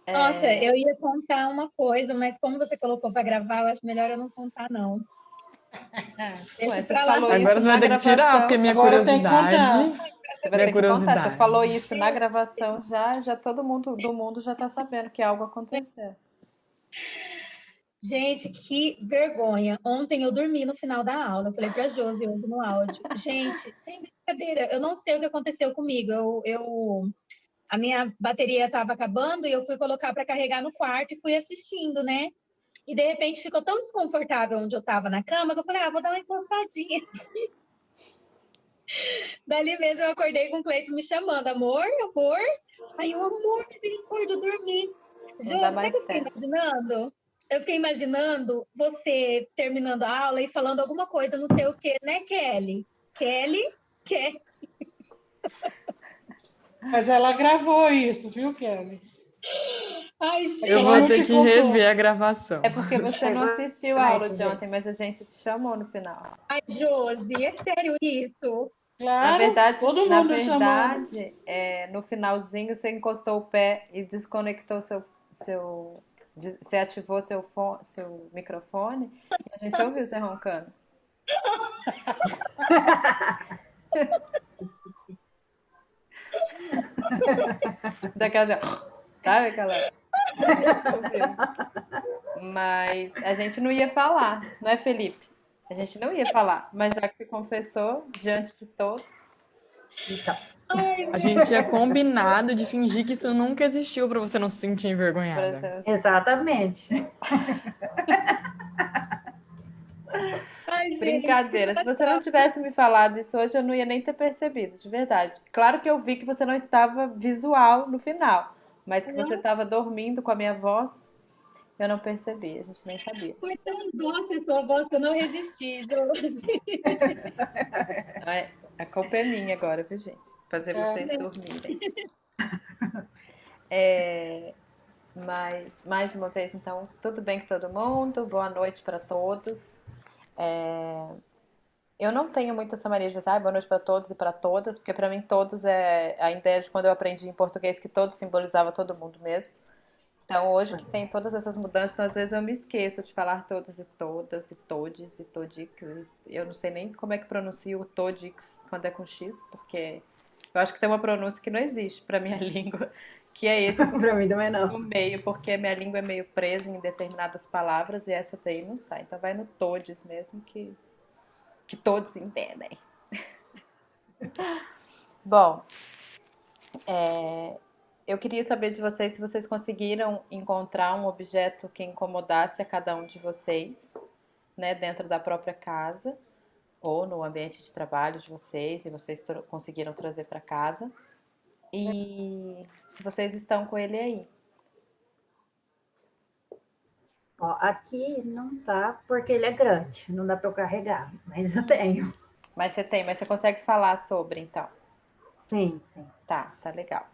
Nossa, eu ia contar uma coisa, mas como você colocou para gravar, eu acho melhor eu não contar, não. Ué, Deixa você pra lá. falou Agora isso você vai na ter que tirar, porque gravação. minha Agora tem que curiosidade. contar. Você vai Minha ter que contar. Você falou curiosidade. isso na gravação, já todo mundo do mundo já tá sabendo que algo aconteceu. Gente, que vergonha. Ontem eu dormi no final da aula. Eu falei para a Josi hoje no áudio. Gente, sem brincadeira, eu não sei o que aconteceu comigo. A minha bateria estava acabando e eu fui colocar para carregar no quarto e fui assistindo, né? E de repente ficou tão desconfortável onde eu estava na cama que eu falei, vou dar uma encostadinha. Dali mesmo eu acordei com o Cleito me chamando, amor, amor. Aí eu, amor, misericórdia, eu dormi. Não dá Josi, sabe o mais que eu fiquei tempo. imaginando? Eu fiquei imaginando você terminando a aula e falando alguma coisa, não sei o que, né, Kelly? Kelly? Kelly? Mas ela gravou isso, viu, Kelly? Ai, Eu Ela vou não gente. ter te que rever contou. a gravação. É porque você não assistiu a aula de Gente. ontem, mas a gente te chamou no final. Ai, Josi, é sério isso? Na Claro, verdade, todo na mundo chamou. verdade, no finalzinho você encostou o pé e desconectou você ativou seu microfone e a gente ouviu você roncando. Daquela assim, ó, sabe aquela? A gente ouviu. Mas a gente não ia falar, não é, Felipe? A gente não ia falar, mas já que se confessou diante de todos, Então, A gente tinha combinado de fingir que isso nunca existiu pra você não se sentir para envergonhada. você não se... exatamente. Ai, gente, que Brincadeira. Se você não situação. tivesse me falado isso hoje, eu não ia nem ter percebido, de verdade. Claro que eu vi que você não estava visual no final, mas que você estava dormindo com a minha voz, eu não percebi, a gente nem sabia. Foi tão doce sua voz que eu não resisti, Josi. Não é, a culpa é minha agora, viu, gente? Fazer É. vocês dormirem. Mas, mais uma vez, então, tudo bem com todo mundo? Boa noite para todos. Eu não tenho muito essa mania de pensar, boa noite para todos e para todas, porque para mim todos é a ideia de quando eu aprendi em português que todos simbolizava todo mundo mesmo. Então hoje que tem todas essas mudanças, então, às vezes eu me esqueço de falar todos e todas, e todes, e todix. Eu não sei nem como é que pronuncia o todix quando é com X, porque eu acho que tem uma pronúncia que não existe para minha língua, que é esse Pra mim também no não. meio, porque a minha língua é meio presa em determinadas palavras e essa daí não sai. Então vai no todes mesmo, que todos entendem. Bom, eu queria saber de vocês se vocês conseguiram encontrar um objeto que incomodasse a cada um de vocês, né, dentro da própria casa ou no ambiente de trabalho de vocês, e vocês conseguiram trazer para casa. E se vocês estão com ele aí. Ó, aqui não tá, porque ele é grande, não dá para eu carregar, mas eu tenho. Mas você consegue falar sobre, então. Sim, sim. Tá legal.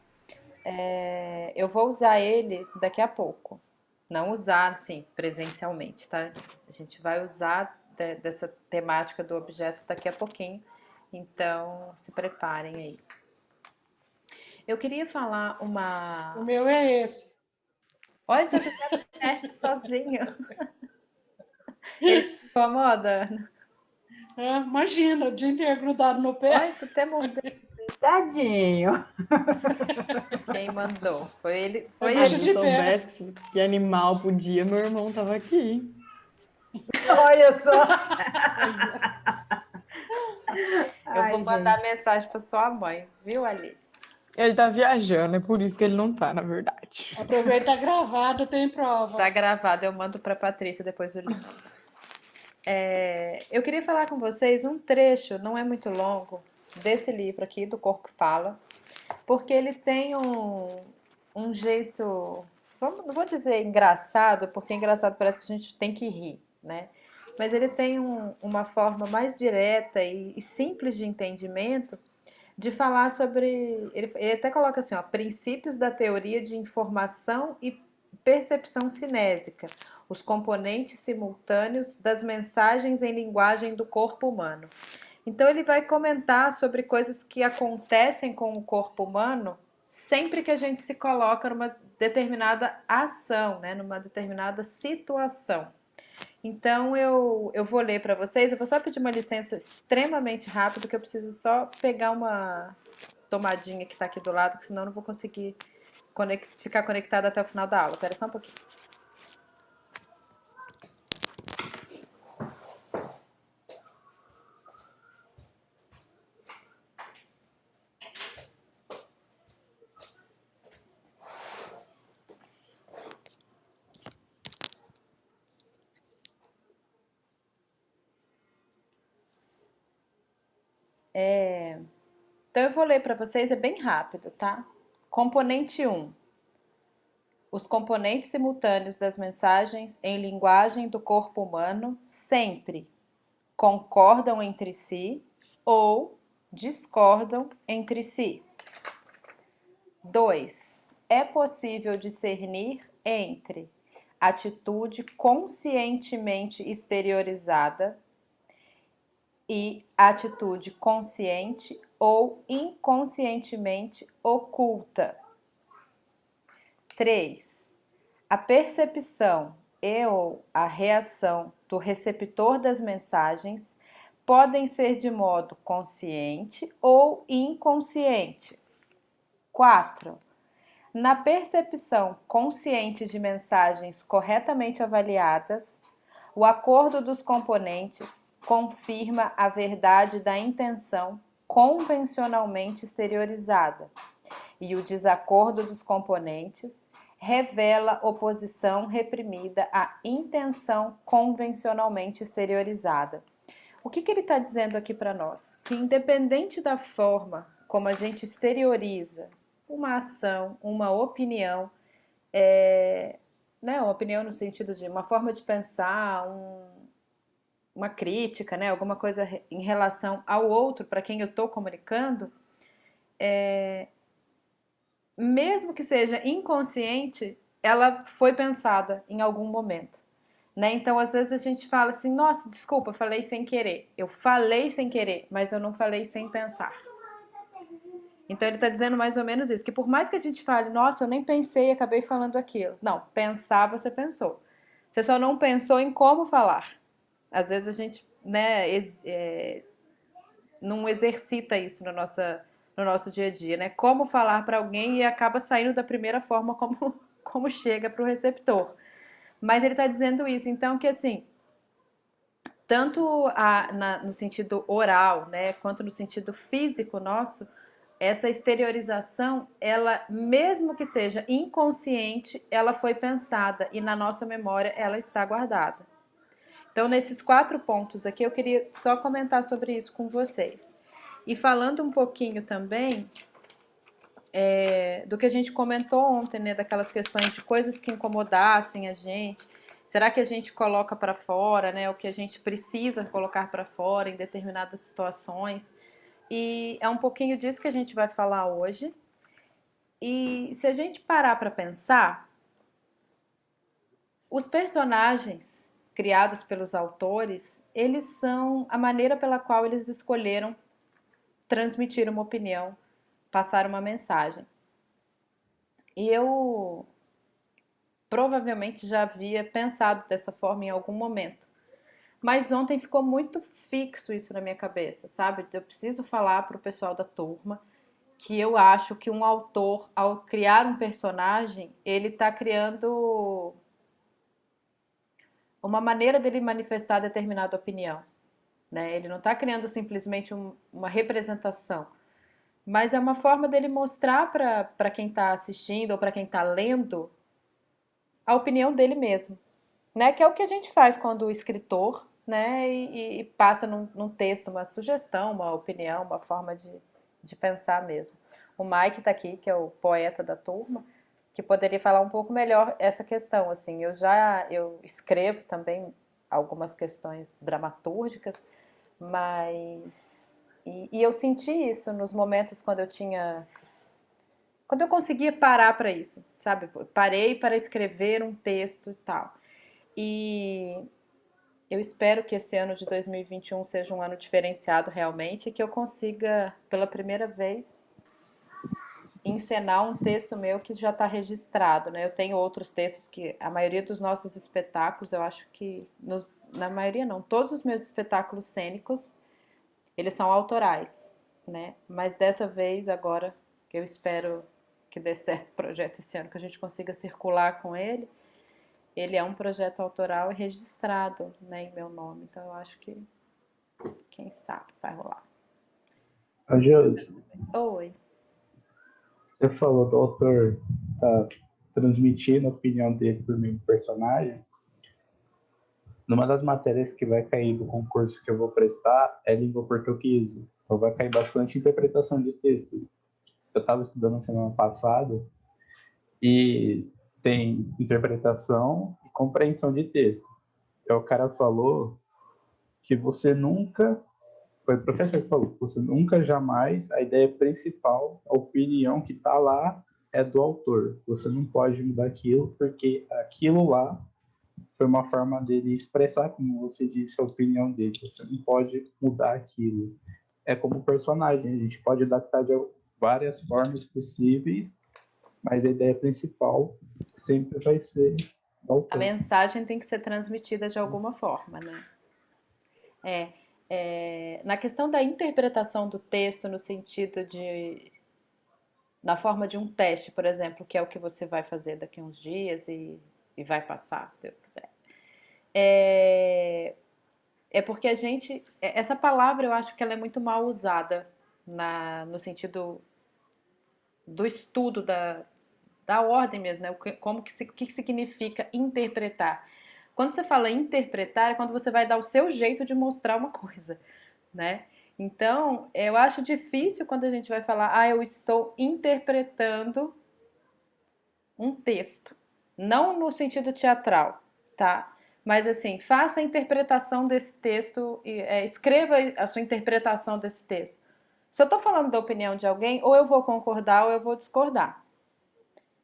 Eu vou usar ele daqui a pouco. Não usar, assim, presencialmente, tá? A gente vai usar dessa temática do objeto daqui a pouquinho. Então, se preparem aí. Eu queria falar O uma... meu é esse. Olha, seu objeto se mexe sozinho. Ele te incomoda, Ana? Imagina, o dia inteiro grudado no pé. Olha, tô até mordendo. Tadinho. Quem mandou? Foi ele. Eu Foi Ah, deixo ele. se de eu pé. soubesse que animal podia, meu irmão tava aqui. Olha só. Eu vou Ai, mandar gente. mensagem pra sua mãe, viu, Alice? Ele tá viajando, é por isso que ele não tá, na verdade. Aproveita gravado, tem prova. Tá gravado, eu mando pra Patrícia depois o link. Eu queria falar com vocês um trecho, não é muito longo, desse livro aqui, do Corpo Fala, porque ele tem um jeito, não vou dizer engraçado, porque engraçado parece que a gente tem que rir, né? Mas ele tem uma forma mais direta e simples de entendimento de falar sobre. Ele até coloca assim, ó, princípios da teoria de informação e percepção cinésica, os componentes simultâneos das mensagens em linguagem do corpo humano. Então ele vai comentar sobre coisas que acontecem com o corpo humano sempre que a gente se coloca numa determinada ação, né, numa determinada situação. Então eu vou ler para vocês, eu vou só pedir uma licença extremamente rápida, que eu preciso só pegar uma tomadinha que está aqui do lado, que senão eu não vou conseguir ficar conectada até o final da aula. Espera só um pouquinho. Então eu vou ler para vocês, é bem rápido, tá? Componente 1. Os componentes simultâneos das mensagens em linguagem do corpo humano sempre concordam entre si ou discordam entre si. 2. É possível discernir entre atitude conscientemente exteriorizada e atitude consciente ou inconscientemente oculta. 3. A percepção e ou a reação do receptor das mensagens podem ser de modo consciente ou inconsciente. 4. Na percepção consciente de mensagens corretamente avaliadas, o acordo dos componentes confirma a verdade da intenção convencionalmente exteriorizada, e o desacordo dos componentes revela oposição reprimida à intenção convencionalmente exteriorizada. O que ele está dizendo aqui para nós? Que independente da forma como a gente exterioriza uma ação, uma opinião, né, uma opinião no sentido de uma forma de pensar, uma crítica, né, alguma coisa em relação ao outro, para quem eu estou comunicando, mesmo que seja inconsciente, ela foi pensada em algum momento. Né? Então, às vezes a gente fala assim, nossa, desculpa, falei sem querer. Eu falei sem querer, mas eu não falei sem pensar. Então, ele está dizendo mais ou menos isso, que por mais que a gente fale, nossa, eu nem pensei e acabei falando aquilo. Não, pensar você pensou. Você só não pensou em como falar. Às vezes a gente, né, não exercita isso no nosso dia a dia, né? Como falar para alguém e acaba saindo da primeira forma como chega para o receptor. Mas ele está dizendo isso, então, que assim, tanto no sentido oral, né, quanto no sentido físico nosso, essa exteriorização, ela, mesmo que seja inconsciente, ela foi pensada e na nossa memória ela está guardada. Então, nesses 4 pontos aqui, eu queria só comentar sobre isso com vocês. E falando um pouquinho também do que a gente comentou ontem, né, daquelas questões de coisas que incomodassem a gente. Será que a gente coloca para fora, né, o que a gente precisa colocar para fora em determinadas situações? E é um pouquinho disso que a gente vai falar hoje. E se a gente parar para pensar, os personagens criados pelos autores, eles são a maneira pela qual eles escolheram transmitir uma opinião, passar uma mensagem. E eu provavelmente já havia pensado dessa forma em algum momento. Mas ontem ficou muito fixo isso na minha cabeça, sabe? Eu preciso falar para o pessoal da turma que eu acho que um autor, ao criar um personagem, ele está criando uma maneira dele manifestar determinada opinião. Né? Ele não está criando simplesmente uma representação, mas é uma forma dele mostrar para quem está assistindo ou para quem está lendo a opinião dele mesmo, né? Que é o que a gente faz quando o escritor, né, e passa num texto uma sugestão, uma opinião, uma forma de pensar mesmo. O Mike está aqui, que é o poeta da turma, que poderia falar um pouco melhor essa questão. Assim, eu escrevo também algumas questões dramatúrgicas, mas e eu senti isso nos momentos quando eu conseguia parar para isso, sabe? Parei para escrever um texto e tal. E eu espero que esse ano de 2021 seja um ano diferenciado realmente e que eu consiga, pela primeira vez, encenar um texto meu que já está registrado, né? Eu tenho outros textos que a maioria dos nossos espetáculos, eu acho que na maioria não, todos os meus espetáculos cênicos, eles são autorais, né? Mas dessa vez agora, que eu espero que dê certo o projeto esse ano, que a gente consiga circular com ele, ele é um projeto autoral e registrado, né, em meu nome. Então eu acho que, quem sabe, vai rolar. Ô, Josi, Oi. você falou do autor tá transmitindo a opinião dele por meio do personagem. Numa das matérias que vai cair do concurso que eu vou prestar é língua portuguesa. Então vai cair bastante interpretação de texto. Eu estava estudando semana passada e tem interpretação e compreensão de texto. Então, o cara falou que você nunca, foi o professor que falou, você nunca jamais, a ideia principal, a opinião que está lá é do autor. Você não pode mudar aquilo, porque aquilo lá foi uma forma dele expressar, como você disse, a opinião dele. Você não pode mudar aquilo. É como personagem, a gente pode adaptar de várias formas possíveis, mas a ideia principal sempre vai ser do A autor. mensagem tem que ser transmitida de alguma forma, né? Na questão da interpretação do texto, no sentido de, na forma de um teste, por exemplo, que é o que você vai fazer daqui a uns dias e vai passar, se Deus quiser. É porque essa palavra eu acho que ela é muito mal usada no sentido do estudo da ordem mesmo, né? O que significa interpretar? Quando você fala interpretar, é quando você vai dar o seu jeito de mostrar uma coisa, né? Então, eu acho difícil quando a gente vai falar, eu estou interpretando um texto. Não no sentido teatral, tá? Mas assim, faça a interpretação desse texto, escreva a sua interpretação desse texto. Se eu estou falando da opinião de alguém, ou eu vou concordar ou eu vou discordar,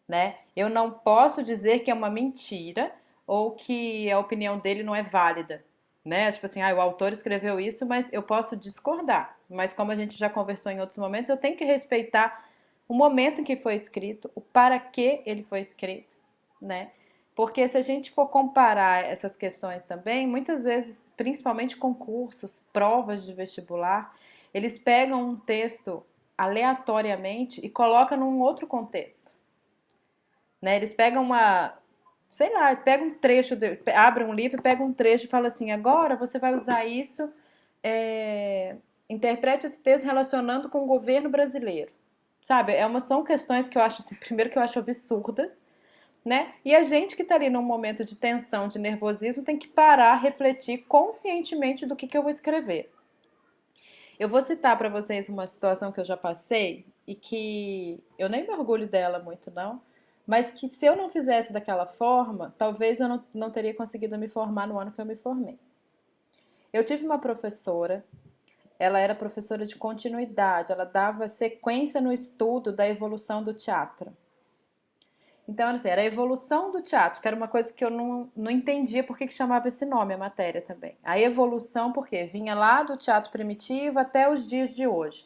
né? Eu não posso dizer que é uma mentira ou que a opinião dele não é válida, né? Tipo assim, o autor escreveu isso, mas eu posso discordar. Mas como a gente já conversou em outros momentos, eu tenho que respeitar o momento em que foi escrito, o para que ele foi escrito, né? Porque se a gente for comparar essas questões também, muitas vezes, principalmente concursos, provas de vestibular, eles pegam um texto aleatoriamente e colocam num outro contexto, né? Eles pegam pegam um trecho, abrem um livro, pegam um trecho e falam assim, agora você vai usar isso, interprete esse texto relacionando com o governo brasileiro, sabe? São questões que eu acho, assim, primeiro que eu acho absurdas, né? E a gente que tá ali num momento de tensão, de nervosismo, tem que parar, refletir conscientemente do que eu vou escrever. Eu vou citar para vocês uma situação que eu já passei e que eu nem me orgulho dela muito, não, mas que se eu não fizesse daquela forma, talvez eu não teria conseguido me formar no ano que eu me formei. Eu tive uma professora, ela era professora de continuidade, ela dava sequência no estudo da evolução do teatro. Então, assim, era a evolução do teatro, que era uma coisa que eu não entendia por que chamava esse nome, a matéria também. A evolução, por quê? Vinha lá do teatro primitivo até os dias de hoje.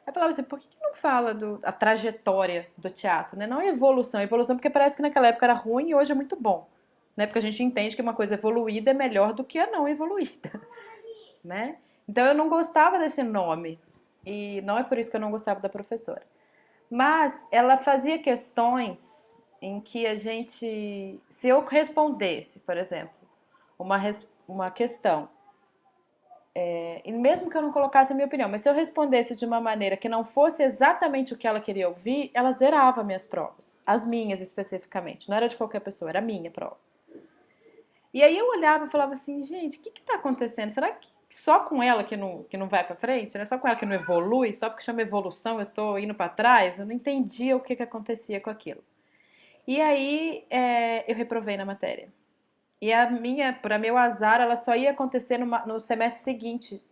Aí eu falava assim, por que não fala a trajetória do teatro, né? Não a evolução porque parece que naquela época era ruim e hoje é muito bom, né? Porque a gente entende que uma coisa evoluída é melhor do que a não evoluída, né? Então eu não gostava desse nome, e não é por isso que eu não gostava da professora. Mas ela fazia questões em que se eu respondesse, por exemplo, uma questão, e mesmo que eu não colocasse a minha opinião, mas se eu respondesse de uma maneira que não fosse exatamente o que ela queria ouvir, ela zerava minhas provas, as minhas especificamente, não era de qualquer pessoa, era a minha prova. E aí eu olhava e falava assim, gente, o que está acontecendo? Será que só com ela que não vai para frente, né? Só com ela que não evolui, só porque chama evolução eu estou indo para trás? Eu não entendia o que acontecia com aquilo. E aí eu reprovei na matéria. E para meu azar, ela só ia acontecer no semestre seguinte,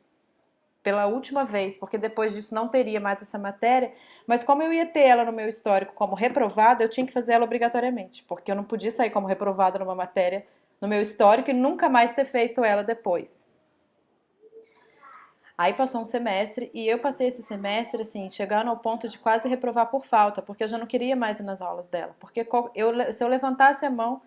pela última vez, porque depois disso não teria mais essa matéria, mas como eu ia ter ela no meu histórico como reprovada, eu tinha que fazer ela obrigatoriamente, porque eu não podia sair como reprovada numa matéria no meu histórico e nunca mais ter feito ela depois. Aí passou um semestre e eu passei esse semestre, assim, chegando ao ponto de quase reprovar por falta, porque eu já não queria mais ir nas aulas dela. Porque se eu levantasse a mão,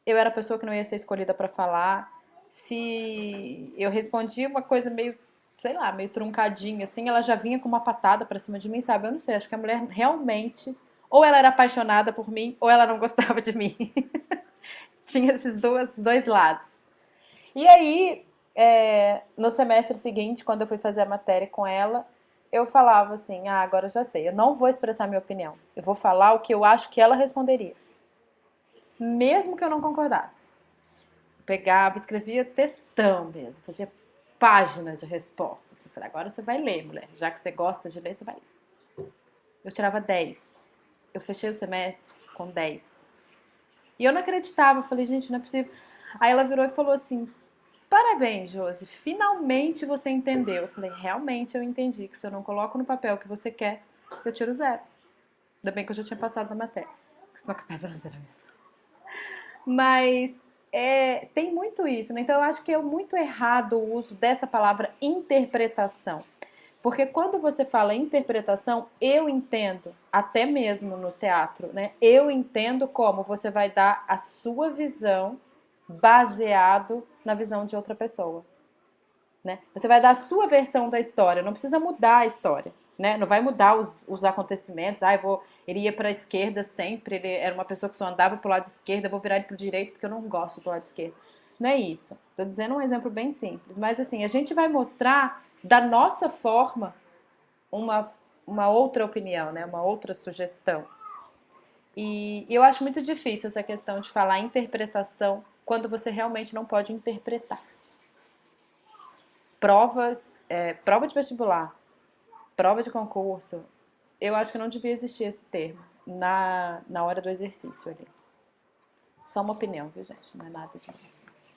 eu era a pessoa que não ia ser escolhida para falar. Se eu respondia uma coisa meio, sei lá, meio truncadinha, assim, ela já vinha com uma patada pra cima de mim, sabe? Eu não sei, acho que a mulher realmente, ou ela era apaixonada por mim, ou ela não gostava de mim. Tinha esses dois lados. E aí, no semestre seguinte, quando eu fui fazer a matéria com ela, eu falava assim, agora eu já sei, eu não vou expressar minha opinião, eu vou falar o que eu acho que ela responderia, mesmo que eu não concordasse. Eu pegava, escrevia textão mesmo, fazia página de respostas. Eu falei, agora você vai ler, mulher, já que você gosta de ler, você vai ler. Eu tirava 10. Eu fechei o semestre com 10. E eu não acreditava, eu falei, gente, não é possível. Aí ela virou e falou assim, parabéns, Josi, finalmente você entendeu. Eu falei, realmente eu entendi, que se eu não coloco no papel o que você quer, eu tiro 0. Ainda bem que eu já tinha passado na matéria, porque senão capaz ela zero mesmo. Mas tem muito isso, né? Então eu acho que é muito errado o uso dessa palavra interpretação. Porque quando você fala interpretação, eu entendo, até mesmo no teatro, né? Eu entendo como você vai dar a sua visão baseado na visão de outra pessoa, né? Você vai dar a sua versão da história, não precisa mudar a história, né? Não vai mudar os acontecimentos. Ele ia para a esquerda sempre, ele era uma pessoa que só andava pro lado esquerdo, eu vou virar ele pro direito porque eu não gosto do lado esquerdo. Não é isso. Tô dizendo um exemplo bem simples, mas assim, a gente vai mostrar da nossa forma uma outra opinião, né? Uma outra sugestão. E eu acho muito difícil essa questão de falar interpretação quando você realmente não pode interpretar. Prova de vestibular, prova de concurso, eu acho que não devia existir esse termo na hora do exercício ali. Só uma opinião, viu, gente? Não é nada de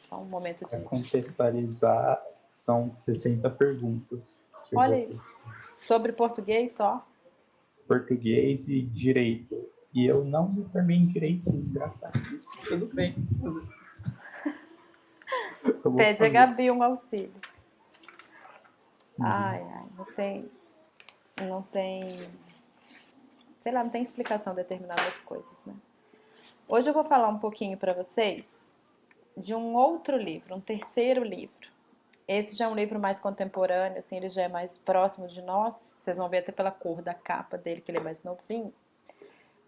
só um momento Para de... contextualizar, são 60 perguntas que eu Olha vou ter. isso. Sobre português só? Português e direito. E eu não me formei em direito, engraçado. Isso tudo bem. Pede a Gabi um auxílio. Ai, não tem, sei lá, não tem explicação determinadas coisas, né? Hoje eu vou falar um pouquinho para vocês de um outro livro, um terceiro livro. Esse já é um livro mais contemporâneo, assim, ele já é mais próximo de nós. Vocês vão ver até pela cor da capa dele que ele é mais novinho.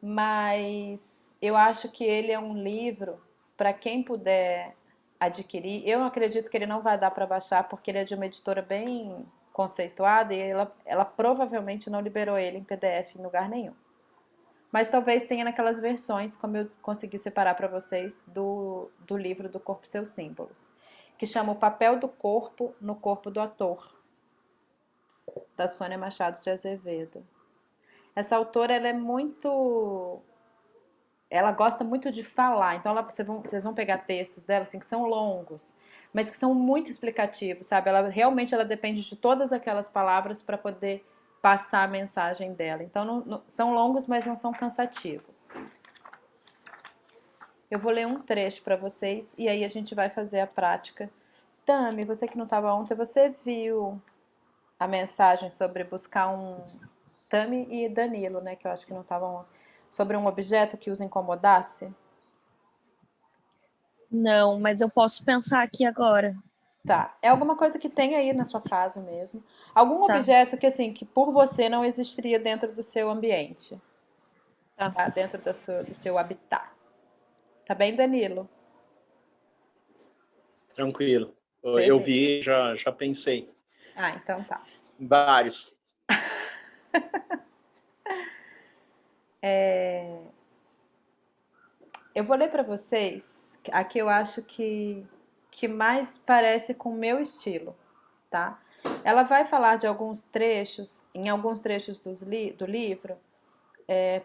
Mas eu acho que ele é um livro para quem puder adquirir. Eu acredito que ele não vai dar para baixar porque ele é de uma editora bem conceituada e ela provavelmente não liberou ele em PDF em lugar nenhum. Mas talvez tenha naquelas versões, como eu consegui separar para vocês, do livro do Corpo e Seus Símbolos, que chama O Papel do Corpo no Corpo do Ator, da Sônia Machado de Azevedo. Essa autora, ela gosta muito de falar, então vocês vão pegar textos dela assim, que são longos, mas que são muito explicativos, sabe? Ela depende de todas aquelas palavras para poder passar a mensagem dela. Então são longos, mas não são cansativos. Eu vou ler um trecho para vocês e aí a gente vai fazer a prática. Tami, você que não estava ontem, você viu a mensagem sobre buscar um... Tami e Danilo, né, que eu acho que não estavam ontem. Sobre um objeto que os incomodasse? Não, mas eu posso pensar aqui agora. Tá. É alguma coisa que tem aí na sua casa mesmo. Algum Tá. objeto que, assim, que por você não existiria dentro do seu ambiente. Tá. Dentro do seu habitat. Tá bem, Danilo? Tranquilo. Beleza. Eu vi, já pensei. Então tá. Vários. Eu vou ler para vocês a que eu acho que mais parece com o meu estilo, tá? Ela vai falar de alguns trechos, em alguns trechos do livro.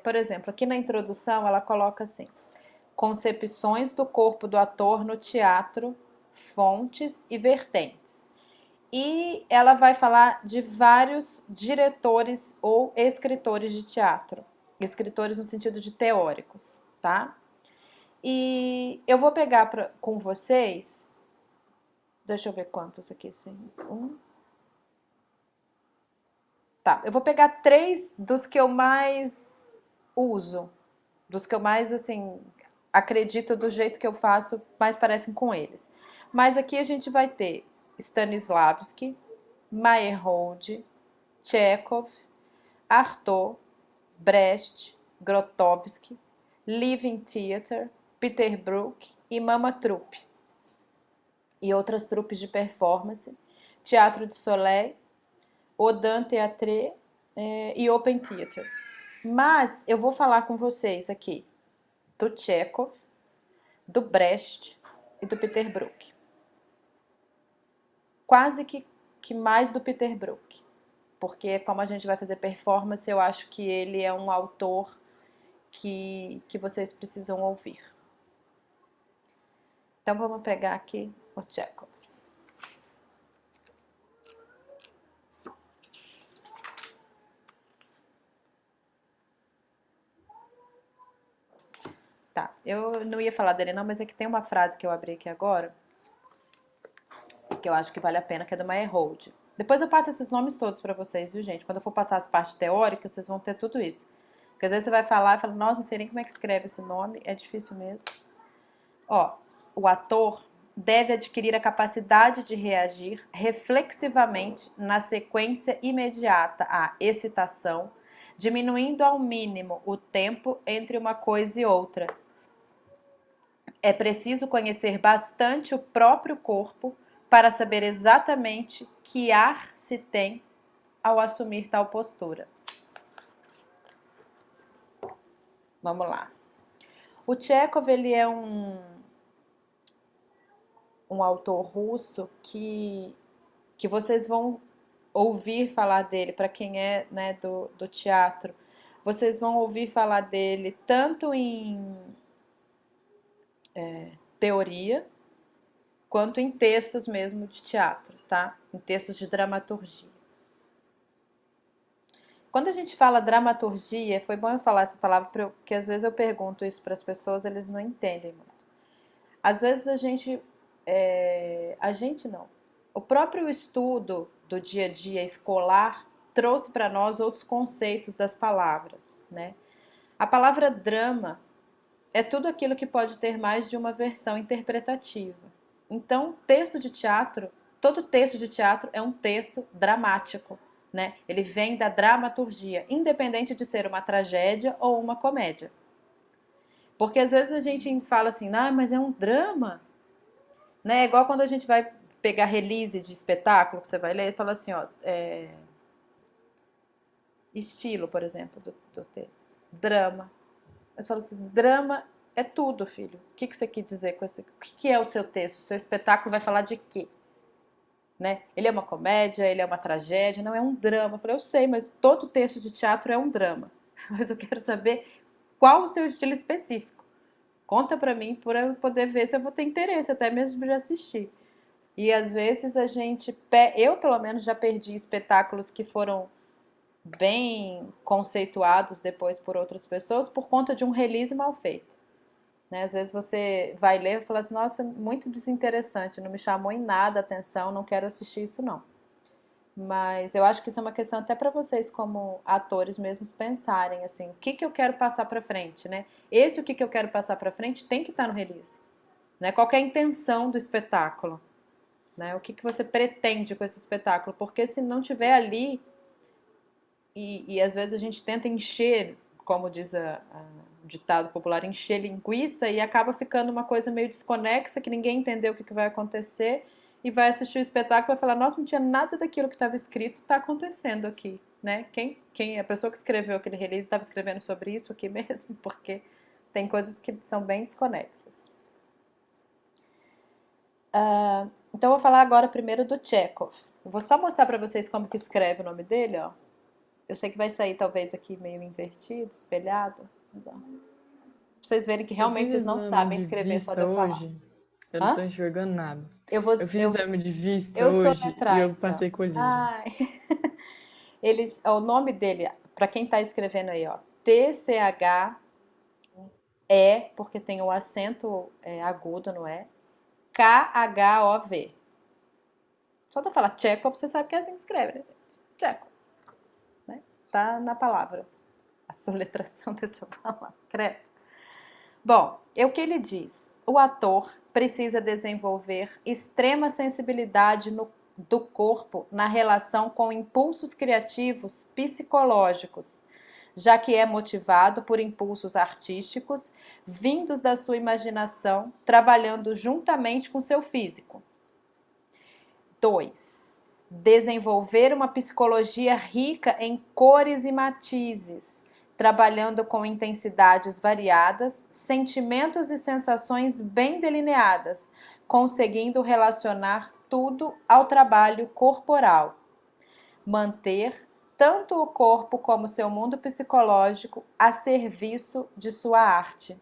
Por exemplo, aqui na introdução ela coloca assim: concepções do corpo do ator no teatro, fontes e vertentes. E ela vai falar de vários diretores ou escritores de teatro. Escritores no sentido de teóricos, tá? E eu vou pegar com vocês... Deixa eu ver quantos aqui. 1, Tá, eu vou pegar 3 dos que eu mais uso, dos que eu mais, assim, acredito do jeito que eu faço, mais parecem com eles. Mas aqui a gente vai ter Stanislavski, Meyerhold, Chekhov, Artaud, Brecht, Grotowski, Living Theatre, Peter Brook e Mama Troupe. E outras trupes de performance, Teatro de Soleil, Odin Theatre e Open Theatre. Mas eu vou falar com vocês aqui do Chekhov, do Brecht e do Peter Brook. Quase que mais do Peter Brook. Porque como a gente vai fazer performance, eu acho que ele é um autor que vocês precisam ouvir. Então vamos pegar aqui o Chekhov. Tá, eu não ia falar dele não, mas é que tem uma frase que eu abri aqui agora, que eu acho que vale a pena, que é do Meyerhold. Depois eu passo esses nomes todos pra vocês, viu, gente? Quando eu for passar as partes teóricas, vocês vão ter tudo isso. Porque às vezes você vai falar e fala, nossa, não sei nem como é que escreve esse nome, é difícil mesmo. Ó, o ator deve adquirir a capacidade de reagir reflexivamente na sequência imediata à excitação, diminuindo ao mínimo o tempo entre uma coisa e outra. É preciso conhecer bastante o próprio corpo para saber exatamente que ar se tem ao assumir tal postura. Vamos lá. O Chekhov, ele é um autor russo que vocês vão ouvir falar dele, para quem é, né, do teatro. Vocês vão ouvir falar dele tanto em teoria, quanto em textos mesmo de teatro, tá? Em textos de dramaturgia. Quando a gente fala dramaturgia, foi bom eu falar essa palavra, porque às vezes eu pergunto isso para as pessoas, eles não entendem muito. Às vezes a gente não. O próprio estudo do dia a dia escolar trouxe para nós outros conceitos das palavras, né? A palavra drama é tudo aquilo que pode ter mais de uma versão interpretativa. Então, texto de teatro, todo texto de teatro é um texto dramático, né? Ele vem da dramaturgia, independente de ser uma tragédia ou uma comédia. Porque às vezes a gente fala assim, mas é um drama, né? É igual quando a gente vai pegar release de espetáculo, que você vai ler e fala assim, ó, estilo, por exemplo, do texto. Drama. Mas fala assim, drama é tudo, filho. O que você quer dizer com esse? O que é o seu texto? O seu espetáculo vai falar de quê? Né? Ele é uma comédia, ele é uma tragédia, não é um drama. Eu falei, eu sei, mas todo texto de teatro é um drama. Mas eu quero saber qual o seu estilo específico. Conta pra mim, para eu poder ver se eu vou ter interesse, até mesmo de assistir. E às vezes eu pelo menos já perdi espetáculos que foram bem conceituados depois por outras pessoas por conta de um release mal feito. Né? Às vezes você vai ler e fala assim, nossa, muito desinteressante, não me chamou em nada a atenção, não quero assistir isso não. Mas eu acho que isso é uma questão até para vocês como atores mesmos pensarem assim, o que eu quero passar para frente, né? O que eu quero passar para frente tem que estar no release. Né? Qual que é a intenção do espetáculo? Né? O que você pretende com esse espetáculo? Porque se não tiver ali, e às vezes a gente tenta encher, como diz o ditado popular, encher linguiça, e acaba ficando uma coisa meio desconexa, que ninguém entendeu o que vai acontecer, e vai assistir o espetáculo e vai falar, nossa, não tinha nada daquilo que estava escrito, está acontecendo aqui, né? A pessoa que escreveu aquele release estava escrevendo sobre isso aqui mesmo, porque tem coisas que são bem desconexas. Então eu vou falar agora primeiro do Chekhov. Eu vou só mostrar para vocês como que escreve o nome dele, ó. Eu sei que vai sair talvez aqui meio invertido, espelhado. Mas, ó, pra vocês verem que realmente vocês não sabem escrever só de eu falar. Hoje. Eu não tô enxergando nada. Eu fiz exame de vista eu hoje sou letrada, e eu passei colírio. O nome dele, pra quem tá escrevendo aí, ó, T-C-H-E, porque tem o acento agudo, não é? K-H-O-V. Só de eu falar Chekhov, você sabe que é assim que escreve, né, gente? Chekhov. tá na palavra. A soletração dessa palavra, credo. Bom, é o que ele diz. O ator precisa desenvolver extrema sensibilidade do corpo na relação com impulsos criativos psicológicos, já que é motivado por impulsos artísticos vindos da sua imaginação, trabalhando juntamente com seu físico. 2. Desenvolver uma psicologia rica em cores e matizes, trabalhando com intensidades variadas, sentimentos e sensações bem delineadas, conseguindo relacionar tudo ao trabalho corporal. Manter tanto o corpo como seu mundo psicológico a serviço de sua arte.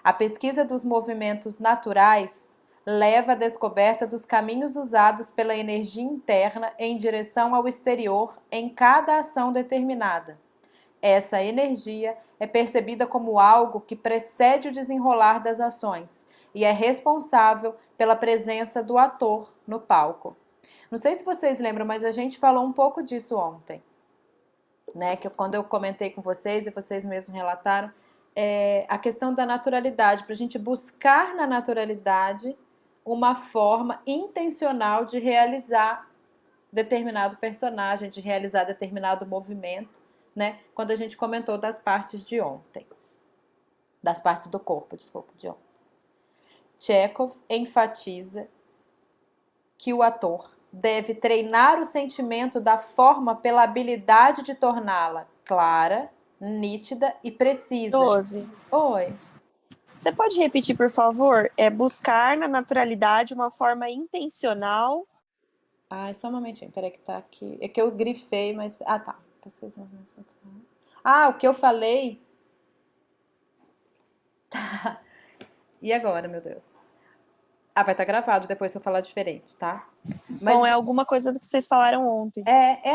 A pesquisa dos movimentos naturais leva à descoberta dos caminhos usados pela energia interna em direção ao exterior em cada ação determinada. Essa energia é percebida como algo que precede o desenrolar das ações e é responsável pela presença do ator no palco. Não sei se vocês lembram, mas a gente falou um pouco disso ontem, né? Que quando eu comentei com vocês e vocês mesmos relataram, a questão da naturalidade, para a gente buscar na naturalidade uma forma intencional de realizar determinado personagem, de realizar determinado movimento, né? Quando a gente comentou das partes de ontem, das partes do corpo, desculpa, de ontem. Chekhov enfatiza que o ator deve treinar o sentimento da forma pela habilidade de torná-la clara, nítida e precisa. 12. Oi. Você pode repetir, por favor? É buscar na naturalidade uma forma intencional. Ai, só um momentinho, peraí que tá aqui. É que eu grifei, mas... Ah, tá. Ah, o que eu falei... Tá. E agora, meu Deus? Ah, vai estar gravado depois se eu falar diferente, tá? Mas... Bom, é alguma coisa do que vocês falaram ontem.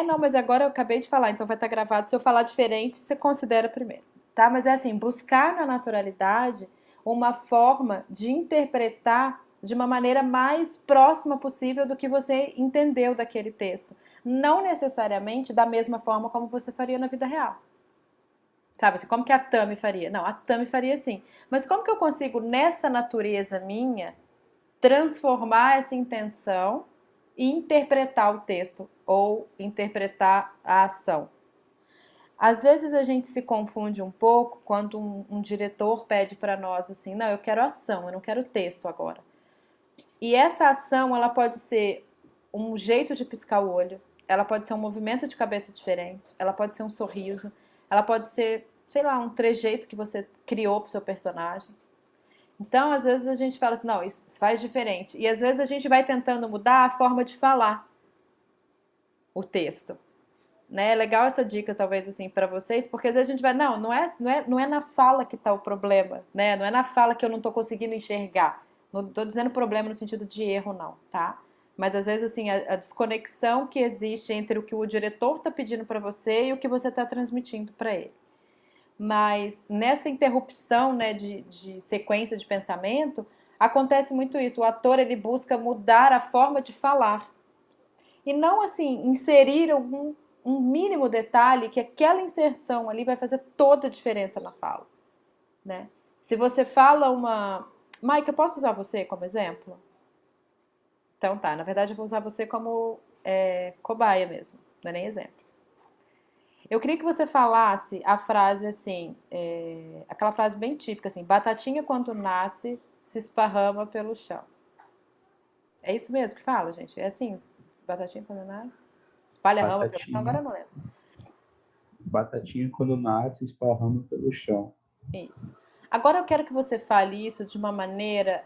Não, mas agora eu acabei de falar, então vai estar gravado. Se eu falar diferente, você considera primeiro, tá? Mas é assim, buscar na naturalidade uma forma de interpretar de uma maneira mais próxima possível do que você entendeu daquele texto. Não necessariamente da mesma forma como você faria na vida real. Sabe assim, como que a Tami faria? Não, a Tami faria assim. Mas como que eu consigo, nessa natureza minha, transformar essa intenção e interpretar o texto ou interpretar a ação? Às vezes a gente se confunde um pouco quando um diretor pede para nós assim, não, eu quero ação, eu não quero texto agora. E essa ação, ela pode ser um jeito de piscar o olho, ela pode ser um movimento de cabeça diferente, ela pode ser um sorriso, ela pode ser, sei lá, um trejeito que você criou pro seu personagem. Então, às vezes a gente fala assim, não, isso faz diferente. E às vezes a gente vai tentando mudar a forma de falar o texto. Né? É legal essa dica, talvez, assim, para vocês, porque às vezes a gente vai, não é na fala que tá o problema, né? Não é na fala que eu não tô conseguindo enxergar. Não tô dizendo problema no sentido de erro, não, tá? Mas às vezes, assim, a desconexão que existe entre o que o diretor tá pedindo para você e o que você tá transmitindo para ele. Mas nessa interrupção, né, de sequência de pensamento, acontece muito isso. O ator, ele busca mudar a forma de falar. E não, assim, inserir um mínimo detalhe que aquela inserção ali vai fazer toda a diferença na fala, né? Se você fala uma... Mike, eu posso usar você como exemplo? Então tá, na verdade eu vou usar você como cobaia mesmo, não é nem exemplo. Eu queria que você falasse a frase assim, aquela frase bem típica assim, batatinha quando nasce se esparrama pelo chão. É isso mesmo que fala, gente? É assim, batatinha quando nasce, espalha a rama pelo chão, agora eu não lembro. Batatinha quando nasce esparrama pelo chão. Isso. Agora eu quero que você fale isso de uma maneira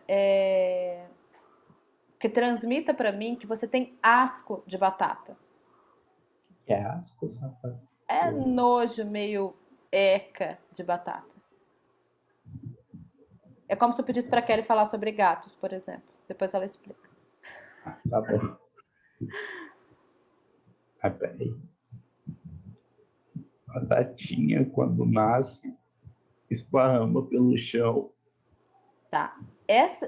que transmita para mim que você tem asco de batata. É asco, rapaz? É nojo, meio eca de batata. É como se eu pedisse pra Kelly falar sobre gatos, por exemplo. Depois ela explica. Tá bom. Ah, peraí. Batatinha, quando nasce, esparrama pelo chão. Tá.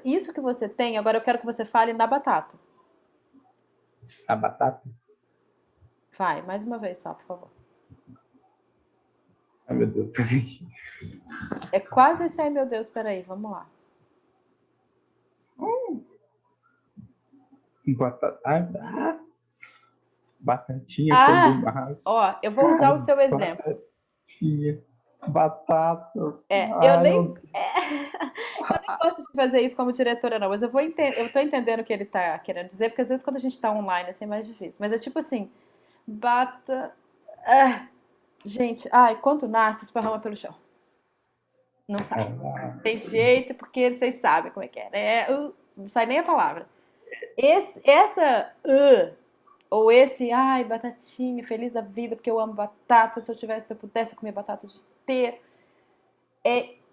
Isso que você tem, agora eu quero que você fale na batata. A batata? Vai, mais uma vez só, por favor. Ai, meu Deus. É quase esse, ai meu Deus, peraí, vamos lá. Batatinha Ah, quando massa. ó, eu vou usar o seu exemplo. Batatinha, batatas. Eu Ai, nem, eu- eu nem gosto de fazer isso como diretora, não, mas eu tô entendendo o que ele tá querendo dizer, porque às vezes quando a gente tá online assim é mais difícil. Mas é tipo assim, bata. Ah, gente, ai, quando nasce, esparrama pelo chão. Não sai. Tem jeito, porque vocês sabem como é que é, né? Não sai nem a palavra. Ou esse, ai, batatinha, feliz da vida, porque eu amo batata, se eu pudesse, eu comia batata o dia inteiro.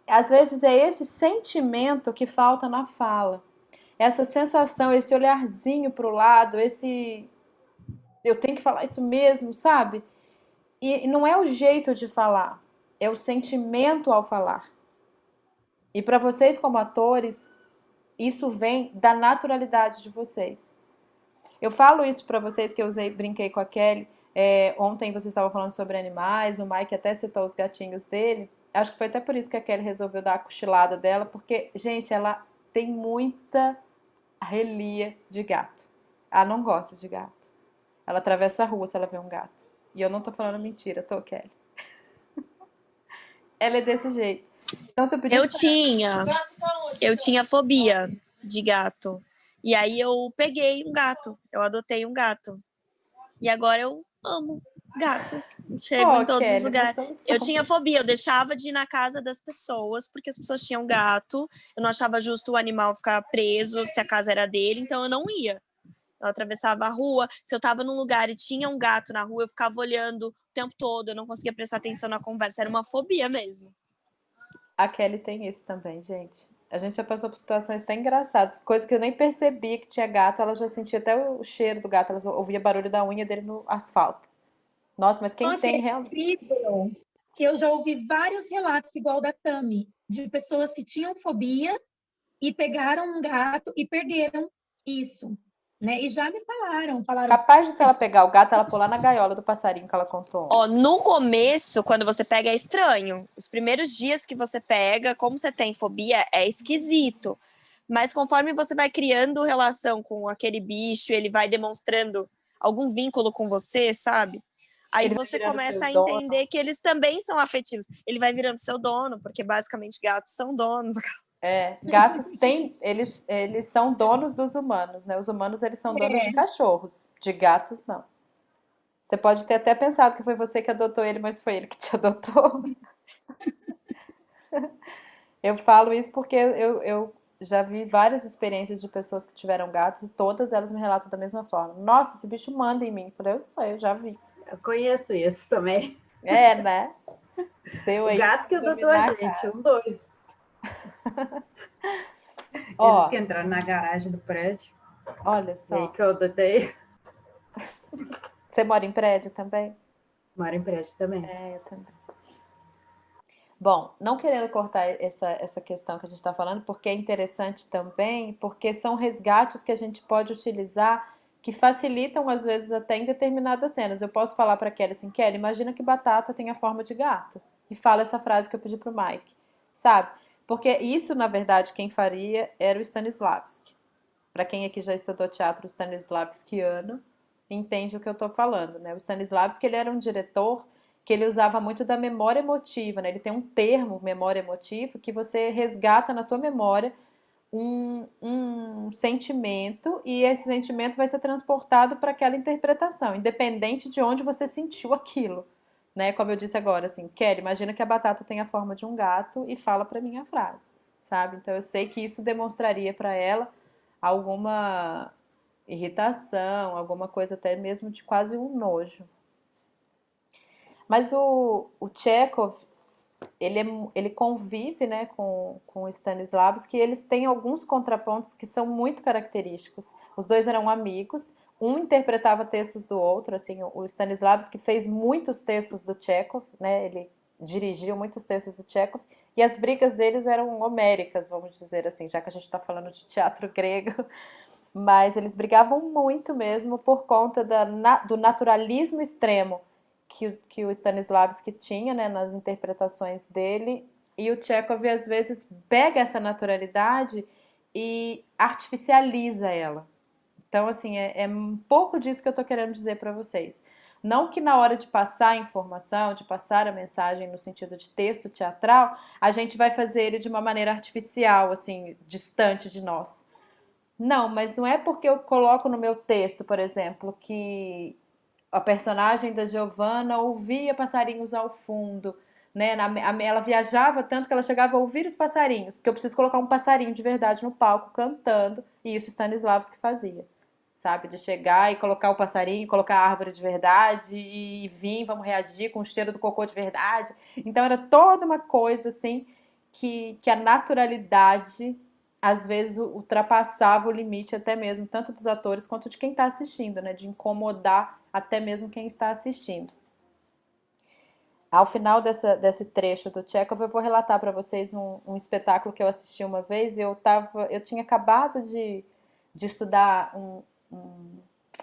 Às vezes é esse sentimento que falta na fala. Essa sensação, esse olharzinho pro lado, esse eu tenho que falar isso mesmo, sabe? E não é o jeito de falar, é o sentimento ao falar. E para vocês como atores, isso vem da naturalidade de vocês. Eu falo isso para vocês que eu brinquei com a Kelly. Ontem vocês estavam falando sobre animais, o Mike até citou os gatinhos dele. Acho que foi até por isso que a Kelly resolveu dar a cochilada dela, porque, gente, ela tem muita relia de gato. Ela não gosta de gato. Ela atravessa a rua se ela vê um gato. E eu não tô falando mentira, tô, Kelly? Ela é desse jeito. Então, se eu pedisse Eu tinha fobia de gato. E aí eu peguei um gato, eu adotei um gato. E agora eu amo gatos. Chego em todos os Kelly, lugares. nós Eu tinha fobia, eu deixava de ir na casa das pessoas, porque as pessoas tinham gato. Eu não achava justo o animal ficar preso se a casa era dele, então eu não ia. Eu atravessava a rua. Se eu tava num lugar e tinha um gato na rua, eu ficava olhando o tempo todo. Eu não conseguia prestar atenção na conversa. Era uma fobia mesmo. A Kelly tem isso também, gente. A gente já passou por situações até engraçadas. Coisa que eu nem percebia que tinha gato. Ela já sentia até o cheiro do gato. Ela ouvia barulho da unha dele no asfalto. Nossa, mas quem Nossa, tem é realmente... incrível que eu já ouvi vários relatos igual da Tami, de pessoas que tinham fobia e pegaram um gato e perderam isso, né? E já me falaram, Capaz de, se ela pegar o gato, ela pular na gaiola do passarinho que ela contou. Ó, no começo, quando você pega, é estranho. Os primeiros dias que você pega, como você tem fobia, é esquisito. Mas conforme você vai criando relação com aquele bicho, ele vai demonstrando algum vínculo com você, sabe? Aí Ele vai você virando começa seu a dono. entender que eles também são afetivos. Ele vai virando seu dono, porque basicamente gatos são donos. Gatos eles são donos dos humanos, né? Os humanos, eles são donos de cachorros. De gatos, não. Você pode ter até pensado que foi você que adotou ele, mas foi ele que te adotou. Eu falo isso porque eu já vi várias experiências de pessoas que tiveram gatos e todas elas me relatam da mesma forma. Nossa, esse bicho manda em mim. Eu falei, eu sei, eu já vi. Eu conheço isso também. Né? O gato que adotou a gente, os dois. Eles que entraram na garagem do prédio. Olha só. E aí que eu adotei. Você mora em prédio também? Moro em prédio também. Eu também. Bom, não querendo cortar essa questão que a gente está falando, porque é interessante também, porque são resgates que a gente pode utilizar que facilitam, às vezes, até em determinadas cenas. Eu posso falar para a Kelly assim, Kelly, imagina que batata tem a forma de gato. E fala essa frase que eu pedi pro Mike, sabe? Porque isso, na verdade, quem faria era o Stanislavski. Para quem aqui já estudou teatro stanislavskiano, entende o que eu estou falando, né? O Stanislavski, ele era um diretor que ele usava muito da memória emotiva, né? Ele tem um termo, memória emotiva, que você resgata na tua memória um sentimento e esse sentimento vai ser transportado para aquela interpretação, independente de onde você sentiu aquilo, né? Como eu disse agora, assim, Kelly, imagina que a batata tem a forma de um gato e fala para mim a frase, sabe? Então eu sei que isso demonstraria para ela alguma irritação, alguma coisa até mesmo de quase um nojo. Mas o Chekhov, ele convive, né, com o Stanislavski, e eles têm alguns contrapontos que são muito característicos. Os dois eram amigos, um interpretava textos do outro, assim, o Stanislavski fez muitos textos do Chekhov, né, ele dirigiu muitos textos do Chekhov, e as brigas deles eram homéricas, vamos dizer assim, já que a gente está falando de teatro grego, mas eles brigavam muito mesmo por conta do naturalismo extremo que o Stanislavski tinha, né, nas interpretações dele, e o Chekhov às vezes pega essa naturalidade e artificializa ela. Então, assim, é um pouco disso que eu tô querendo dizer para vocês. Não que na hora de passar a informação, de passar a mensagem no sentido de texto teatral, a gente vai fazer ele de uma maneira artificial, assim, distante de nós. Não, mas não é porque eu coloco no meu texto, por exemplo, que a personagem da Giovanna ouvia passarinhos ao fundo, né? Ela viajava tanto que ela chegava a ouvir os passarinhos, que eu preciso colocar um passarinho de verdade no palco cantando, e isso Stanislavski fazia, sabe? De chegar e colocar o passarinho, colocar a árvore de verdade e vir, vamos reagir com o cheiro do cocô de verdade. Então era toda uma coisa assim que a naturalidade às vezes ultrapassava o limite até mesmo tanto dos atores quanto de quem está assistindo, né? De incomodar até mesmo quem está assistindo. Ao final desse trecho do Chekhov, eu vou relatar para vocês um espetáculo que eu assisti uma vez. Eu tinha acabado de estudar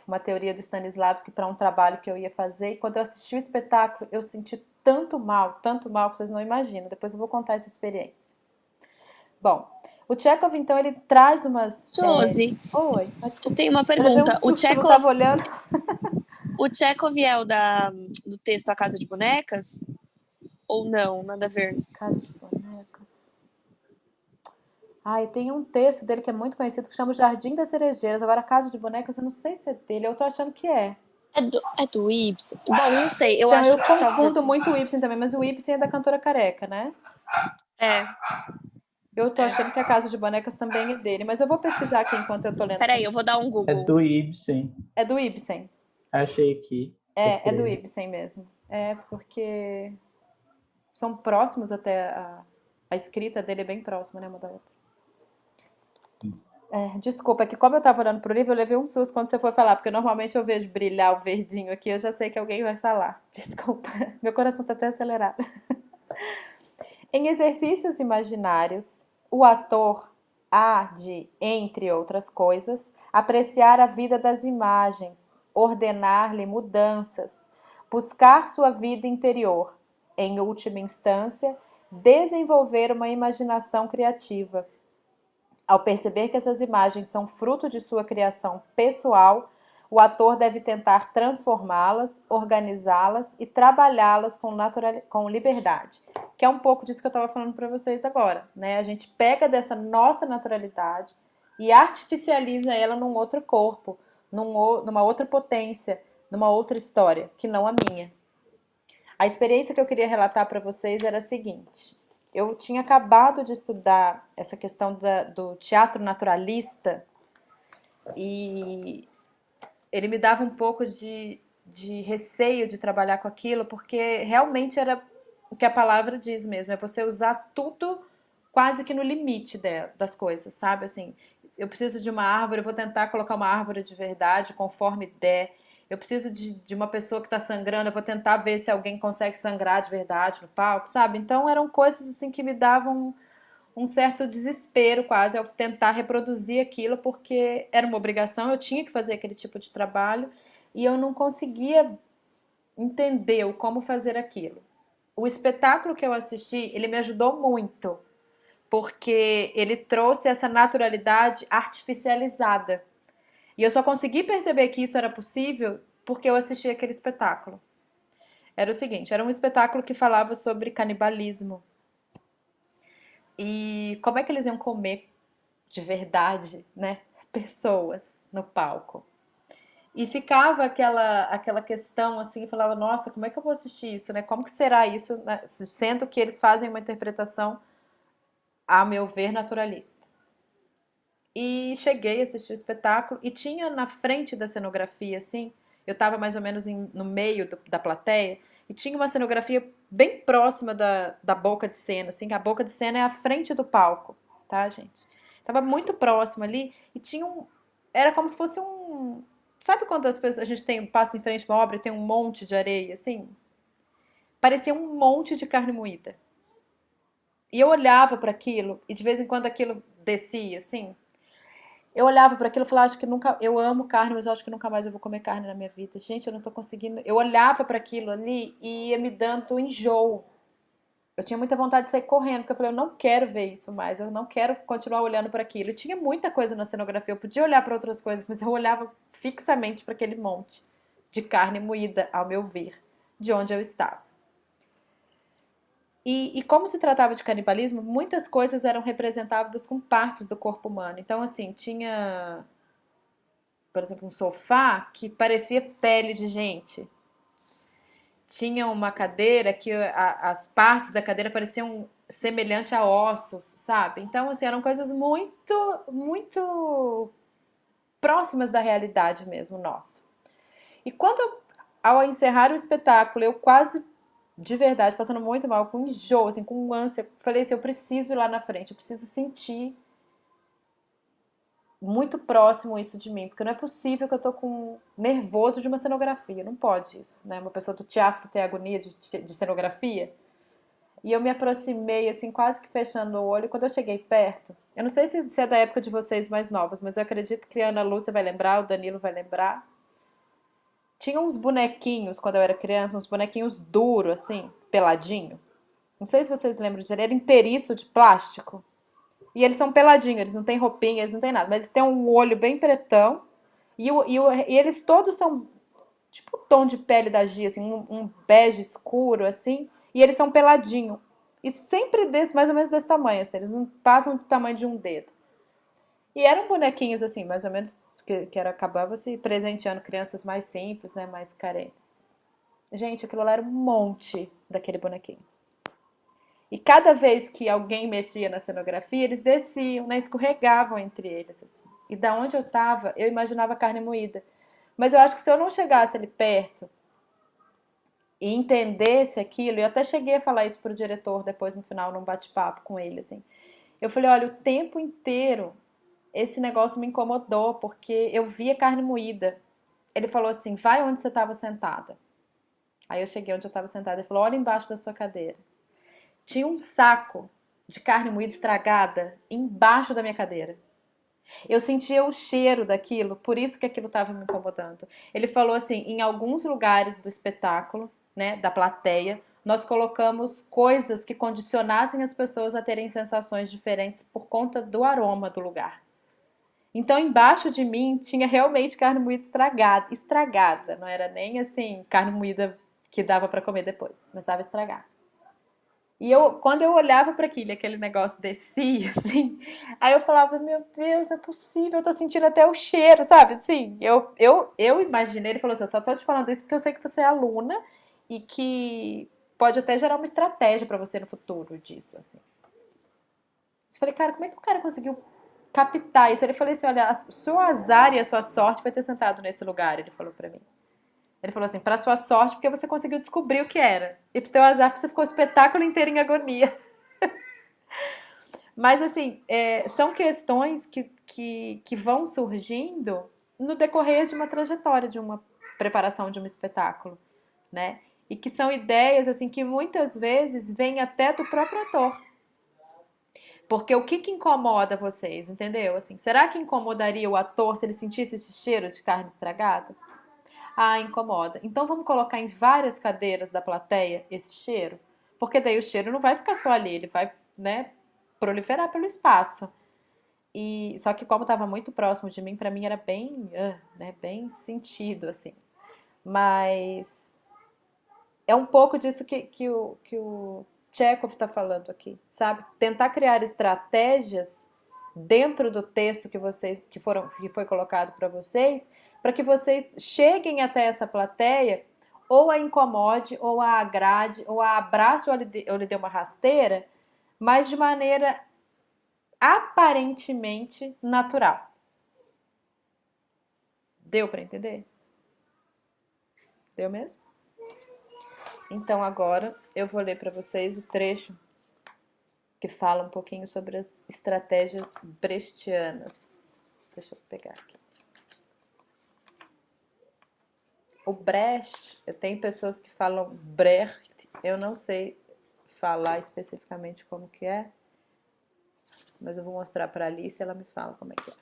uma teoria do Stanislavski para um trabalho que eu ia fazer, e quando eu assisti o espetáculo, eu senti tanto mal que vocês não imaginam. Depois eu vou contar essa experiência. Bom, o Chekhov, então, ele traz umas... Josi, Oi, eu tenho uma eu levei um pergunta. susto, eu não tava olhando. O Chekhov é o do texto A Casa de Bonecas? Ou não? Nada a ver. Casa de Bonecas. Ai, tem um texto dele que é muito conhecido que chama O Jardim das Cerejeiras. Agora, a Casa de Bonecas, eu não sei se é dele. Eu tô achando que é. É do Ibsen? Bom, não sei. Eu Então, acho eu que confundo talvez... muito o Ibsen também, mas o Ibsen é da Cantora Careca, né? É. Eu tô achando que a Casa de Bonecas também é dele, mas eu vou pesquisar aqui enquanto eu tô lendo. Peraí, eu vou dar um É Google. do Ibsen. É do Ibsen. Achei aqui. É do Ibsen mesmo. É porque são próximos até a escrita dele é bem próxima, né, uma da outra. Desculpa, é que como eu tava olhando pro livro, eu levei um susto quando você foi falar, porque normalmente eu vejo brilhar o verdinho aqui, eu já sei que alguém vai falar. Desculpa, meu coração tá até acelerado. Em exercícios imaginários, o ator há de, entre outras coisas, apreciar a vida das imagens, ordenar-lhe mudanças, buscar sua vida interior, em última instância, desenvolver uma imaginação criativa. Ao perceber que essas imagens são fruto de sua criação pessoal, o ator deve tentar transformá-las, organizá-las e trabalhá-las com liberdade. Que é um pouco disso que eu estava falando para vocês agora, né? A gente pega dessa nossa naturalidade e artificializa ela num outro corpo, numa outra potência, numa outra história, que não a minha. A experiência que eu queria relatar para vocês era a seguinte. Eu tinha acabado de estudar essa questão do teatro naturalista e ele me dava um pouco de receio de trabalhar com aquilo, porque realmente era o que a palavra diz mesmo, é você usar tudo quase que no limite das coisas, sabe? Assim, eu preciso de uma árvore, eu vou tentar colocar uma árvore de verdade, conforme der. Eu preciso de uma pessoa que está sangrando, eu vou tentar ver se alguém consegue sangrar de verdade no palco, sabe? Então eram coisas assim que me davam um certo desespero quase ao tentar reproduzir aquilo, porque era uma obrigação, eu tinha que fazer aquele tipo de trabalho e eu não conseguia entender como fazer aquilo. O espetáculo que eu assisti, ele me ajudou muito, porque ele trouxe essa naturalidade artificializada. E eu só consegui perceber que isso era possível porque eu assisti aquele espetáculo. Era o seguinte, era um espetáculo que falava sobre canibalismo. E como é que eles iam comer de verdade, né, pessoas no palco. E ficava aquela questão assim, falava, nossa, como é que eu vou assistir isso, né? Como que será isso, né? Sendo que eles fazem uma interpretação, a meu ver, naturalista. E cheguei a assistir o espetáculo e tinha na frente da cenografia, assim, eu estava mais ou menos no meio da plateia, e tinha uma cenografia bem próxima da boca de cena, assim, que a boca de cena é a frente do palco, tá, gente? Tava muito próximo ali e tinha era como se fosse sabe quando as pessoas, a gente passa em frente a uma obra e tem um monte de areia, assim? Parecia um monte de carne moída. E eu olhava para aquilo e de vez em quando aquilo descia, assim. Eu olhava para aquilo e falava, acho que nunca, eu amo carne, mas eu acho que nunca mais eu vou comer carne na minha vida. Gente, eu não tô conseguindo. Eu olhava para aquilo ali e ia me dando enjoo. Eu tinha muita vontade de sair correndo, porque eu falei, eu não quero ver isso mais, eu não quero continuar olhando para aquilo. E tinha muita coisa na cenografia, eu podia olhar para outras coisas, mas eu olhava fixamente para aquele monte de carne moída, ao meu ver, de onde eu estava. E como se tratava de canibalismo, muitas coisas eram representadas com partes do corpo humano. Então, assim, tinha, por exemplo, um sofá que parecia pele de gente. Tinha uma cadeira que as partes da cadeira pareciam semelhante a ossos, sabe? Então, assim, eram coisas muito, muito próximas da realidade mesmo, nossa. E quando, ao encerrar o espetáculo, eu quase, de verdade, passando muito mal, com enjoo, assim, com ânsia, falei assim, eu preciso ir lá na frente, eu preciso sentir muito próximo isso de mim, porque não é possível que eu tô com nervoso de uma cenografia, não pode isso, né? Uma pessoa do teatro ter agonia de cenografia. E eu me aproximei, assim, quase que fechando o olho, e quando eu cheguei perto, eu não sei se é da época de vocês mais novos, mas eu acredito que a Ana Lúcia vai lembrar, o Danilo vai lembrar. Tinha uns bonequinhos, quando eu era criança, uns bonequinhos duros, assim, peladinho. Não sei se vocês lembram disso, era inteiriço de plástico. E eles são peladinhos, eles não têm roupinha, eles não têm nada, mas eles têm um olho bem pretão. E eles todos são tipo o tom de pele da Gia, assim, um bege escuro, assim. E eles são peladinhos. E sempre mais ou menos desse tamanho, assim, eles não passam do tamanho de um dedo. E eram bonequinhos, assim, mais ou menos, que acabava se presenteando crianças mais simples, né, mais carentes. Gente, aquilo lá era um monte daquele bonequinho. E cada vez que alguém mexia na cenografia, eles desciam, né, escorregavam entre eles, assim. E da onde eu tava, eu imaginava carne moída. Mas eu acho que se eu não chegasse ali perto e entendesse aquilo, eu até cheguei a falar isso pro diretor depois no final, num bate-papo com ele, assim. Eu falei, olha, o tempo inteiro esse negócio me incomodou, porque eu via carne moída. Ele falou assim, vai onde você estava sentada. Aí eu cheguei onde eu estava sentada, ele falou, olha embaixo da sua cadeira. Tinha um saco de carne moída estragada embaixo da minha cadeira. Eu sentia o cheiro daquilo, por isso que aquilo estava me incomodando. Ele falou assim, em alguns lugares do espetáculo, né, da plateia, nós colocamos coisas que condicionassem as pessoas a terem sensações diferentes por conta do aroma do lugar. Então, embaixo de mim tinha realmente carne moída estragada. Não era nem assim, carne moída que dava para comer depois, mas estava estragada. E quando eu olhava para aquele negócio descia, assim, aí eu falava, meu Deus, não é possível, eu tô sentindo até o cheiro, sabe? Assim, eu imaginei, ele falou assim, eu só tô te falando isso porque eu sei que você é aluna e que pode até gerar uma estratégia para você no futuro disso, assim. Eu falei, cara, como é que o cara conseguiu captar isso? Ele falou assim, olha, o seu azar e a sua sorte vai ter sentado nesse lugar, ele falou pra mim. Ele falou assim, pra sua sorte, porque você conseguiu descobrir o que era. E pro teu azar, porque você ficou o espetáculo inteiro em agonia. Mas, assim, são questões que vão surgindo no decorrer de uma trajetória, de uma preparação de um espetáculo, né? E que são ideias, assim, que muitas vezes vêm até do próprio ator. Porque o que incomoda vocês, entendeu? Assim, será que incomodaria o ator se ele sentisse esse cheiro de carne estragada? Ah, incomoda. Então vamos colocar em várias cadeiras da plateia esse cheiro? Porque daí o cheiro não vai ficar só ali, ele vai, né, proliferar pelo espaço. E só que como estava muito próximo de mim, para mim era bem, né, bem sentido, assim. Mas é um pouco disso que o Chekhov está falando aqui, sabe? Tentar criar estratégias dentro do texto que foi colocado para vocês, para que vocês cheguem até essa plateia, ou a incomode, ou a agrade, ou a abrace, ou lhe dê uma rasteira, mas de maneira aparentemente natural. Deu para entender? Deu mesmo? Então agora eu vou ler para vocês o trecho que fala um pouquinho sobre as estratégias brechtianas. Deixa eu pegar aqui. O Brecht, eu tenho pessoas que falam Brecht, eu não sei falar especificamente como que é, mas eu vou mostrar para a Alice e ela me fala como é que é.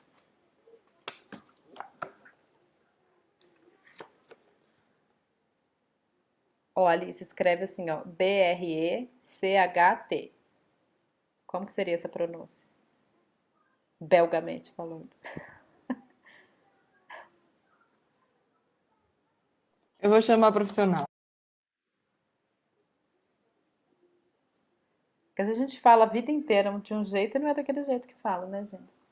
Ó, Alice escreve assim, ó, Brecht. Como que seria essa pronúncia? Belgamente falando. Eu vou chamar a profissional. Porque a gente fala a vida inteira de um jeito e não é daquele jeito que fala, né, gente?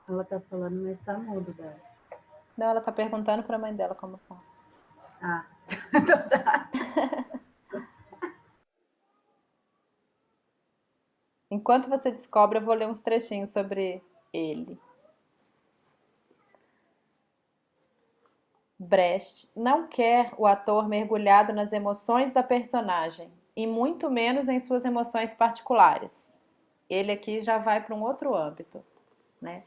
Ela tá falando, mas tá mudo, Bel. Não, ela tá perguntando pra mãe dela como fala. Ah, então tá. Enquanto você descobre, eu vou ler uns trechinhos sobre ele. Brecht não quer o ator mergulhado nas emoções da personagem, e muito menos em suas emoções particulares. Ele aqui já vai para um outro âmbito, né?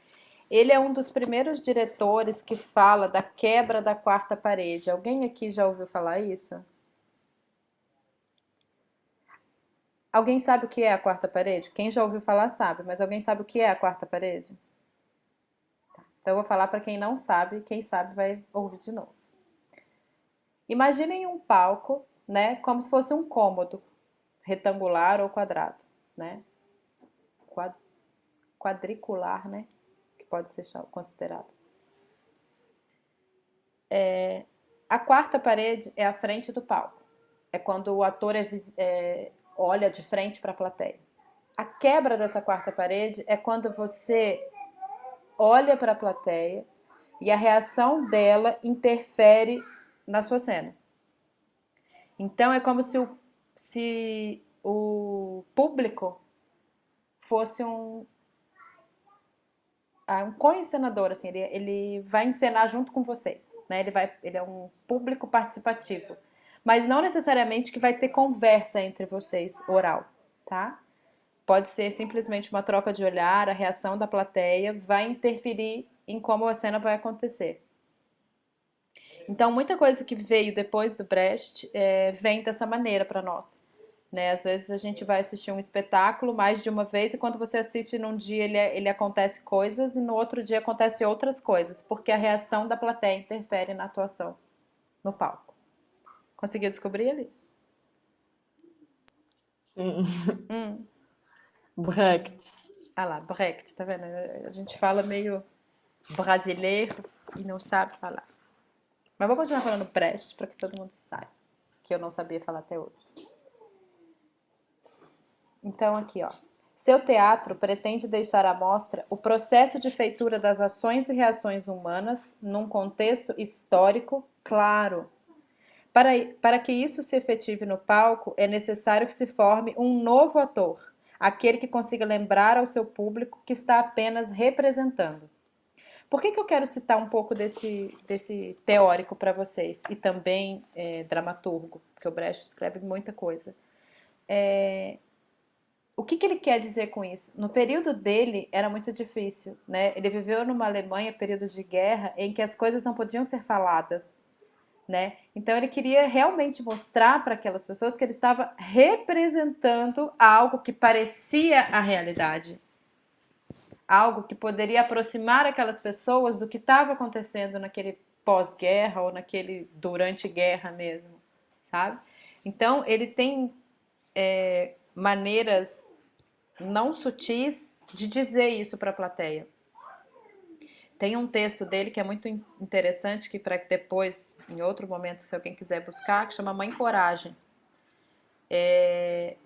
Ele é um dos primeiros diretores que fala da quebra da quarta parede. Alguém aqui já ouviu falar isso? Alguém sabe o que é a quarta parede? Quem já ouviu falar sabe, mas alguém sabe o que é a quarta parede? Então eu vou falar para quem não sabe, quem sabe vai ouvir de novo. Imaginem um palco, né, como se fosse um cômodo, retangular ou quadrado, né? Quadricular, né? Que pode ser considerado. A quarta parede é a frente do palco. É quando o ator olha de frente para a plateia. A quebra dessa quarta parede é quando você olha para a plateia e a reação dela interfere na sua cena. Então é como se o público fosse um co-encenador, assim, ele vai encenar junto com vocês, né? Ele é um público participativo, mas não necessariamente que vai ter conversa entre vocês, oral, tá? Pode ser simplesmente uma troca de olhar, a reação da plateia vai interferir em como a cena vai acontecer. Então, muita coisa que veio depois do Brecht vem dessa maneira para nós. Né? Às vezes a gente vai assistir um espetáculo mais de uma vez e quando você assiste num dia ele acontece coisas e no outro dia acontece outras coisas, porque a reação da plateia interfere na atuação no palco. Conseguiu descobrir ali? Sim. Brecht. Ah lá, Brecht, tá vendo? A gente fala meio brasileiro e não sabe falar. Mas vou continuar falando Brecht para que todo mundo saiba, que eu não sabia falar até hoje. Então aqui, ó. Seu teatro pretende deixar à mostra o processo de feitura das ações e reações humanas num contexto histórico claro. Para que isso se efetive no palco, é necessário que se forme um novo ator, aquele que consiga lembrar ao seu público que está apenas representando. Por que eu quero citar um pouco desse teórico para vocês? E também dramaturgo, porque o Brecht escreve muita coisa. O que ele quer dizer com isso? No período dele era muito difícil, né? Ele viveu numa Alemanha, período de guerra, em que as coisas não podiam ser faladas, né? Então ele queria realmente mostrar para aquelas pessoas que ele estava representando algo que parecia a realidade. Algo que poderia aproximar aquelas pessoas do que estava acontecendo naquele pós-guerra ou naquele durante guerra mesmo, sabe? Então ele tem maneiras não sutis de dizer isso para a plateia. Tem um texto dele que é muito interessante, que para depois, em outro momento, se alguém quiser buscar, que chama Mãe Coragem. É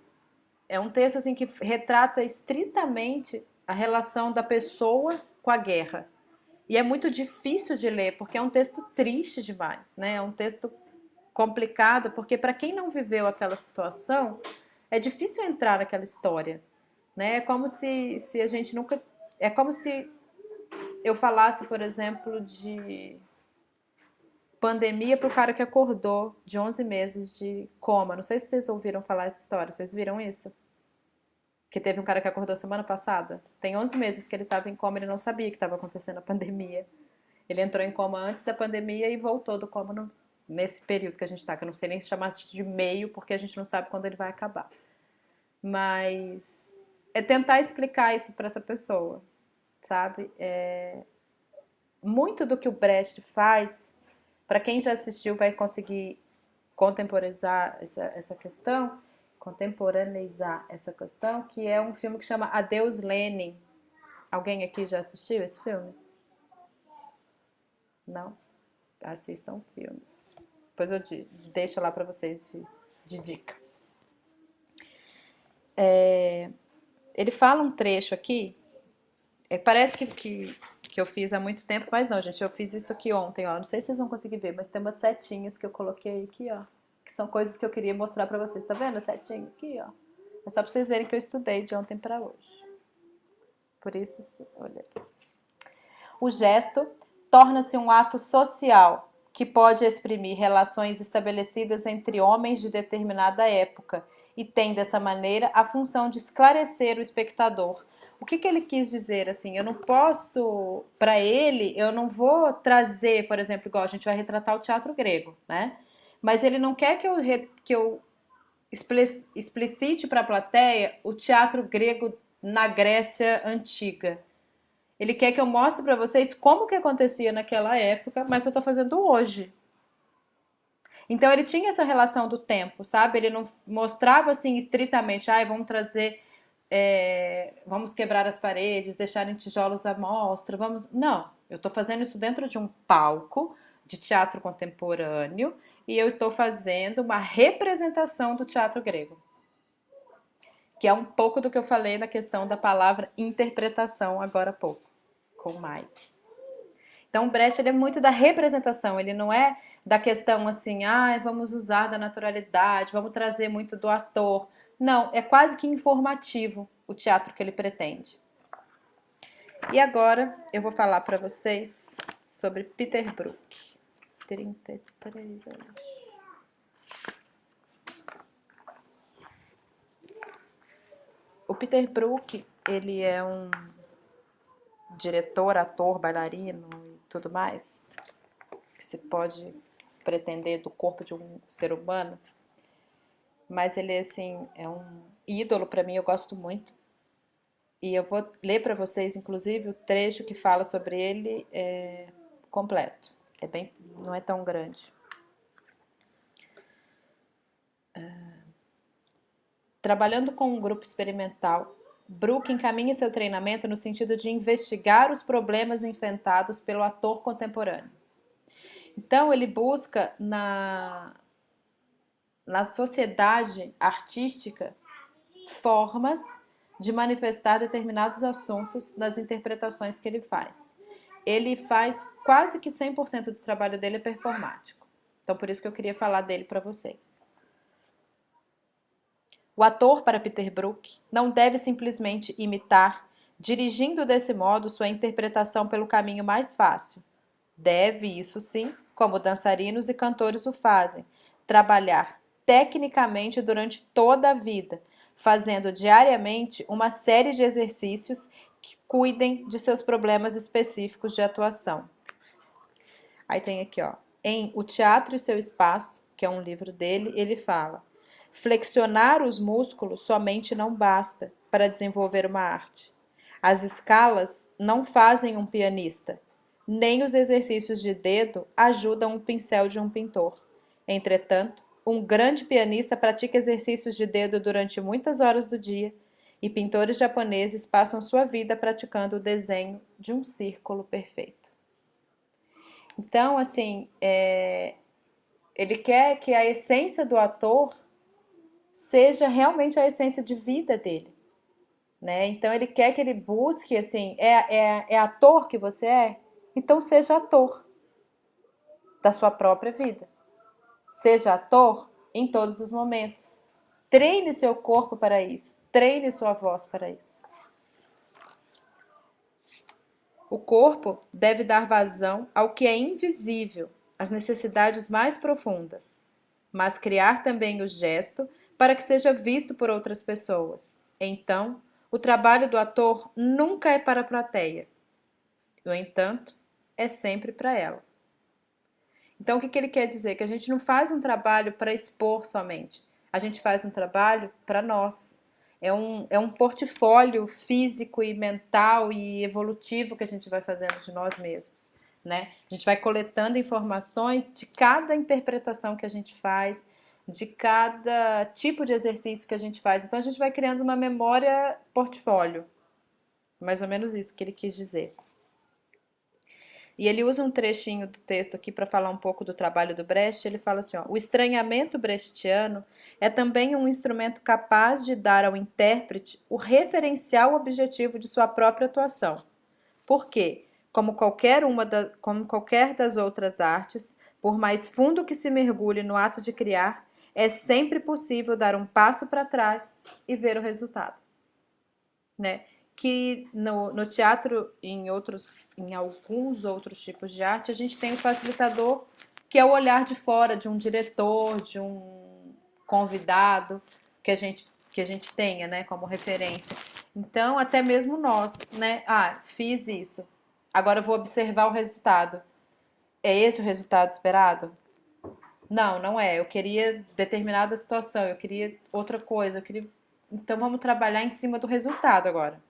um texto assim que retrata estritamente a relação da pessoa com a guerra. E é muito difícil de ler, porque é um texto triste demais, né? É um texto complicado, porque para quem não viveu aquela situação, é difícil entrar naquela história, né? É como se a gente nunca... É como se eu falasse, por exemplo, de pandemia para o cara que acordou de 11 meses de coma. Não sei se vocês ouviram falar essa história, vocês viram isso? Que teve um cara que acordou semana passada. Tem 11 meses que ele estava em coma e ele não sabia que estava acontecendo a pandemia. Ele entrou em coma antes da pandemia e voltou do coma nesse período que a gente está, que eu não sei nem se chamar de meio, porque a gente não sabe quando ele vai acabar. Mas é tentar explicar isso para essa pessoa, sabe? muito do que o Brecht faz, para quem já assistiu vai conseguir contemporaneizar essa questão, que é um filme que chama Adeus Lenin. Alguém aqui já assistiu esse filme? Não? Assistam filmes. Depois eu deixo lá para vocês de dica. Ele fala um trecho aqui, parece que eu fiz há muito tempo, mas não, gente, eu fiz isso aqui ontem, ó. Não sei se vocês vão conseguir ver, mas tem umas setinhas que eu coloquei aqui, ó, que são coisas que eu queria mostrar pra vocês. Tá vendo a setinha aqui, ó? É só pra vocês verem que eu estudei de ontem pra hoje. Por isso, olha. O gesto torna-se um ato social que pode exprimir relações estabelecidas entre homens de determinada época e tem, dessa maneira, a função de esclarecer o espectador. O que ele quis dizer, assim, eu não posso, para ele, eu não vou trazer, por exemplo, igual a gente vai retratar o teatro grego, né? Mas ele não quer que eu explicite para a plateia o teatro grego na Grécia Antiga. Ele quer que eu mostre para vocês como que acontecia naquela época, mas eu estou fazendo hoje. Então ele tinha essa relação do tempo, sabe? Ele não mostrava assim estritamente, vamos trazer, vamos quebrar as paredes, deixar em tijolos à mostra, vamos... Não, eu estou fazendo isso dentro de um palco de teatro contemporâneo e eu estou fazendo uma representação do teatro grego. Que é um pouco do que eu falei na questão da palavra interpretação agora há pouco, com o Mike. Então o Brecht ele é muito da representação, ele não é da questão assim, vamos usar da naturalidade, vamos trazer muito do ator. Não, é quase que informativo o teatro que ele pretende. E agora eu vou falar para vocês sobre Peter Brook. 33 anos. O Peter Brook, ele é um diretor, ator, bailarino e tudo mais, que se pode pretender do corpo de um ser humano, mas ele assim, é um ídolo para mim, eu gosto muito. E eu vou ler para vocês, inclusive, o trecho que fala sobre ele completo. Não é tão grande. Trabalhando com um grupo experimental, Brook encaminha seu treinamento no sentido de investigar os problemas enfrentados pelo ator contemporâneo. Então, ele busca na sociedade artística formas de manifestar determinados assuntos nas interpretações que ele faz. Ele faz quase que 100% do trabalho dele é performático. Então, por isso que eu queria falar dele para vocês. O ator, para Peter Brook, não deve simplesmente imitar, dirigindo desse modo sua interpretação pelo caminho mais fácil. Deve, isso sim, como dançarinos e cantores o fazem, trabalhar tecnicamente durante toda a vida, fazendo diariamente uma série de exercícios que cuidem de seus problemas específicos de atuação. Aí tem aqui, ó, em O Teatro e Seu Espaço, que é um livro dele, ele fala: flexionar os músculos somente não basta para desenvolver uma arte. As escalas não fazem um pianista, nem os exercícios de dedo ajudam o pincel de um pintor. Entretanto, um grande pianista pratica exercícios de dedo durante muitas horas do dia e pintores japoneses passam sua vida praticando o desenho de um círculo perfeito. Então, assim, ele quer que a essência do ator seja realmente a essência de vida dele, né? Então ele quer que ele busque, assim, é ator que você é? Então seja ator da sua própria vida. Seja ator em todos os momentos. Treine seu corpo para isso. Treine sua voz para isso. O corpo deve dar vazão ao que é invisível, às necessidades mais profundas, mas criar também o gesto para que seja visto por outras pessoas. Então, o trabalho do ator nunca é para a plateia. No entanto, é sempre para ela. Então, o que ele quer dizer? Que a gente não faz um trabalho para expor somente. A gente faz um trabalho para nós. É um portfólio físico e mental e evolutivo que a gente vai fazendo de nós mesmos. né? A gente vai coletando informações de cada interpretação que a gente faz, de cada tipo de exercício que a gente faz. Então a gente vai criando uma memória portfólio. Mais ou menos isso que ele quis dizer. E ele usa um trechinho do texto aqui para falar um pouco do trabalho do Brecht. Ele fala assim, ó, o estranhamento brechtiano é também um instrumento capaz de dar ao intérprete o referencial objetivo de sua própria atuação. Por quê? Como qualquer das outras artes, por mais fundo que se mergulhe no ato de criar, é sempre possível dar um passo para trás e ver o resultado, né? Que no teatro, em alguns outros tipos de arte, a gente tem o facilitador, que é o olhar de fora de um diretor, de um convidado que a gente tenha, né, como referência. Então, até mesmo nós, né? Fiz isso. Agora eu vou observar o resultado. É esse o resultado esperado? Não, não é. Eu queria determinada situação, eu queria outra coisa, Então vamos trabalhar em cima do resultado agora.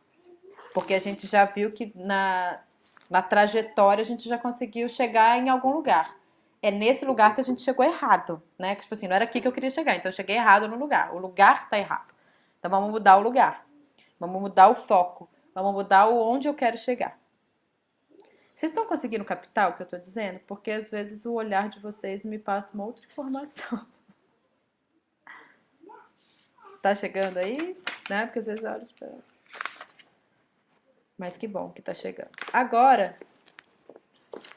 Porque a gente já viu que na trajetória a gente já conseguiu chegar em algum lugar. É nesse lugar que a gente chegou errado, né? Que, tipo assim, não era aqui que eu queria chegar, então eu cheguei errado no lugar. O lugar tá errado. Então vamos mudar o lugar. Vamos mudar o foco. Vamos mudar onde eu quero chegar. Vocês estão conseguindo captar o que eu tô dizendo? Porque às vezes o olhar de vocês me passa uma outra informação. Tá chegando aí? Né? Porque às vezes eu olho pra... Mas que bom que tá chegando. Agora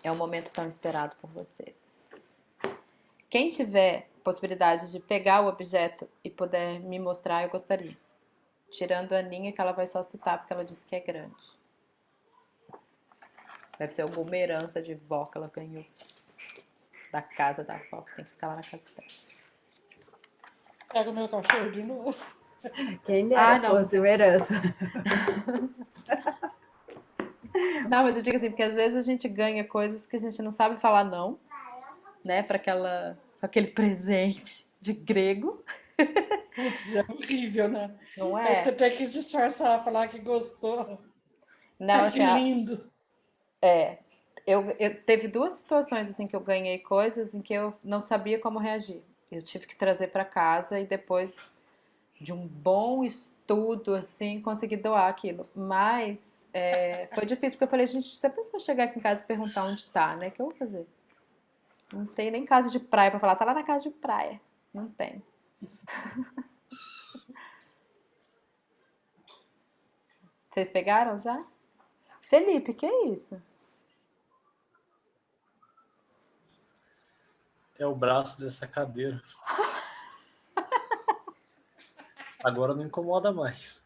é o momento tão esperado por vocês. Quem tiver possibilidade de pegar o objeto e puder me mostrar, eu gostaria. Tirando a Aninha, que ela vai só citar porque ela disse que é grande. Deve ser alguma herança de vó que ela ganhou da casa da avó, que tem que ficar lá na casa dela. Pega o meu cachorro de novo. Quem dera não. fosse uma herança. Não, mas eu digo assim, porque às vezes a gente ganha coisas que a gente não sabe falar não, né, para aquele presente de grego. Putz, é horrível, né? Não Aí é? você tem que disfarçar, falar que gostou. Não, Ai, assim, que lindo. eu teve duas situações assim que eu ganhei coisas em que eu não sabia como reagir. Eu tive que trazer para casa e depois de um bom estudo assim consegui doar aquilo. Mas foi difícil porque eu falei, gente, se a pessoa chegar aqui em casa e perguntar onde tá, né, o que eu vou fazer? Não tem nem casa de praia para falar, tá lá na casa de praia. Não tem. Vocês pegaram já? Felipe, que é isso? É o braço dessa cadeira. Agora não incomoda mais.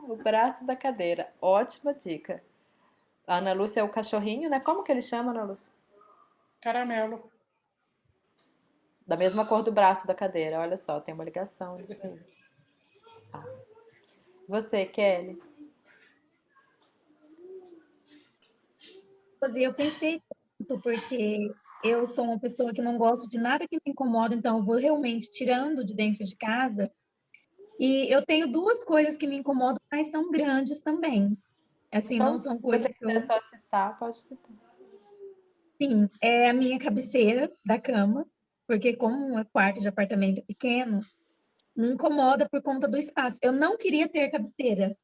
O braço da cadeira. Ótima dica. A Ana Lúcia é o cachorrinho, né? Como que ele chama, Ana Lúcia? Caramelo. Da mesma cor do braço da cadeira. Olha só, tem uma ligação nisso aí. Você, Kelly? Eu pensei tanto, porque eu sou uma pessoa que não gosto de nada que me incomoda, então eu vou realmente tirando de dentro de casa. E eu tenho duas coisas que me incomodam, mas são grandes também. Assim, Então, não são se coisas você que eu... quiser só citar, pode citar. Sim, é a minha cabeceira da cama, porque como o quarto de apartamento é pequeno, me incomoda por conta do espaço. Eu não queria ter cabeceira.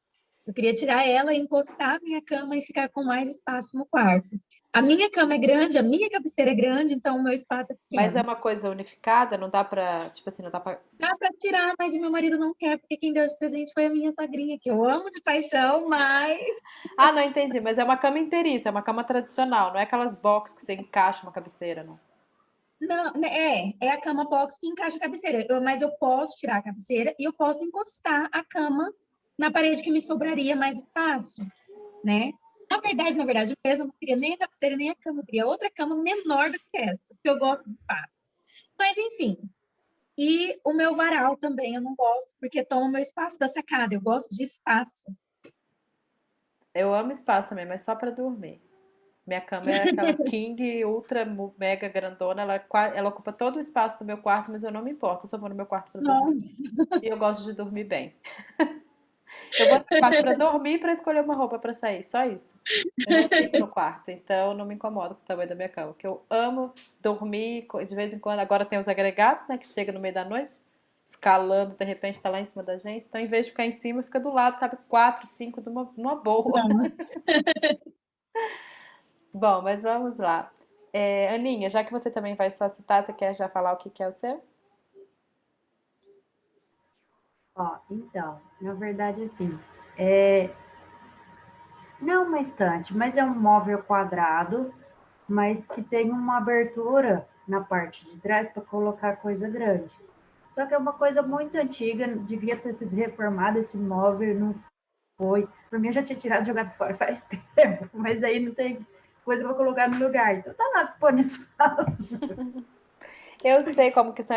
Eu queria tirar ela, encostar a minha cama e ficar com mais espaço no quarto. A minha cama é grande, a minha cabeceira é grande, então o meu espaço é Mas é pequeno. uma coisa unificada? Não dá pra, tipo assim, não dá pra... Dá para tirar, mas o meu marido não quer, porque quem deu de presente foi a minha sogrinha, que eu amo de paixão, mas... Não entendi. Mas é uma cama inteiriça, é uma cama tradicional. Não é aquelas box que você encaixa uma cabeceira, não. Não, né, é a cama box que encaixa a cabeceira. Mas eu posso tirar a cabeceira e eu posso encostar a cama na parede que me sobraria mais espaço, né? Na verdade mesmo, eu não queria nem a cabeceira nem a cama, eu queria outra cama menor do que essa, porque eu gosto de espaço. Mas, enfim. E o meu varal também eu não gosto, porque toma o meu espaço da sacada. Eu gosto de espaço. Eu amo espaço também, mas só pra dormir. Minha cama é aquela king ultra mega grandona, ela ocupa todo o espaço do meu quarto, mas eu não me importo, eu só vou no meu quarto pra dormir. Nossa. E eu gosto de dormir bem. Eu vou no quarto para dormir e para escolher uma roupa para sair, só isso. Eu não fico no quarto, então não me incomodo com o tamanho da minha cama, porque eu amo dormir de vez em quando. Agora tem os agregados, né, que chega no meio da noite, escalando, de repente tá lá em cima da gente. Então, em vez de ficar em cima, fica do lado, cabe 4, 5 numa boa. Nossa. Bom, mas vamos lá. Aninha, já que você também vai só citar, você quer já falar o que que é o seu? Ó, então, na verdade, assim, não é uma estante, mas é um móvel quadrado, mas que tem uma abertura na parte de trás para colocar coisa grande. Só que é uma coisa muito antiga, devia ter sido reformado esse móvel, não foi. Por mim, eu já tinha tirado e jogado fora faz tempo, mas aí não tem coisa para colocar no lugar. Então tá lá pôr espaço. Eu sei como que são,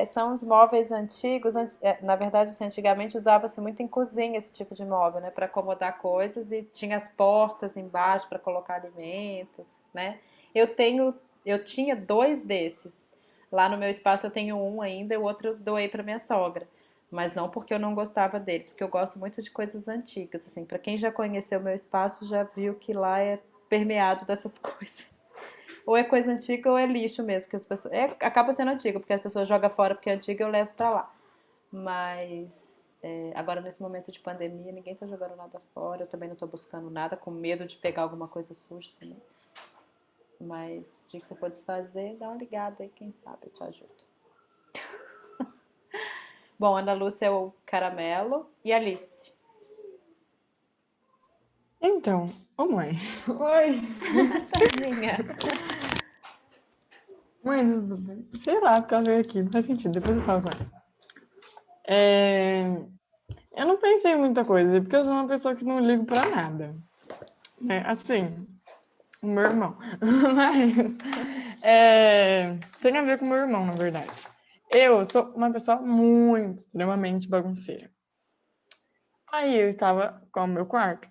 são os móveis antigos. Na verdade, assim, antigamente usava-se muito em cozinha esse tipo de móvel, né? Para acomodar coisas e tinha as portas embaixo para colocar alimentos, né? Eu tinha dois desses. Lá no meu espaço eu tenho um ainda e o outro eu doei para minha sogra. Mas não porque eu não gostava deles, porque eu gosto muito de coisas antigas, assim. Para quem já conheceu o meu espaço já viu que lá é permeado dessas coisas. Ou é coisa antiga ou é lixo mesmo, porque as pessoas. Acaba sendo antiga, porque as pessoas jogam fora porque é antiga e eu levo pra lá. Mas agora nesse momento de pandemia, ninguém tá jogando nada fora, eu também não tô buscando nada, com medo de pegar alguma coisa suja também. Mas o dia que você for desfazer, dá uma ligada aí, quem sabe eu te ajudo. Bom, Ana Lúcia é o caramelo e Alice. Então, ô mãe. Oi. Tadinha. Mãe, tudo bem? Sei lá, porque ela veio aqui, não faz sentido, depois eu falo com ela. Eu não pensei em muita coisa, porque eu sou uma pessoa que não ligo pra nada. Assim, o meu irmão. Mas tem a ver com o meu irmão, na verdade. Eu sou uma pessoa muito, extremamente bagunceira. Aí eu estava com o meu quarto.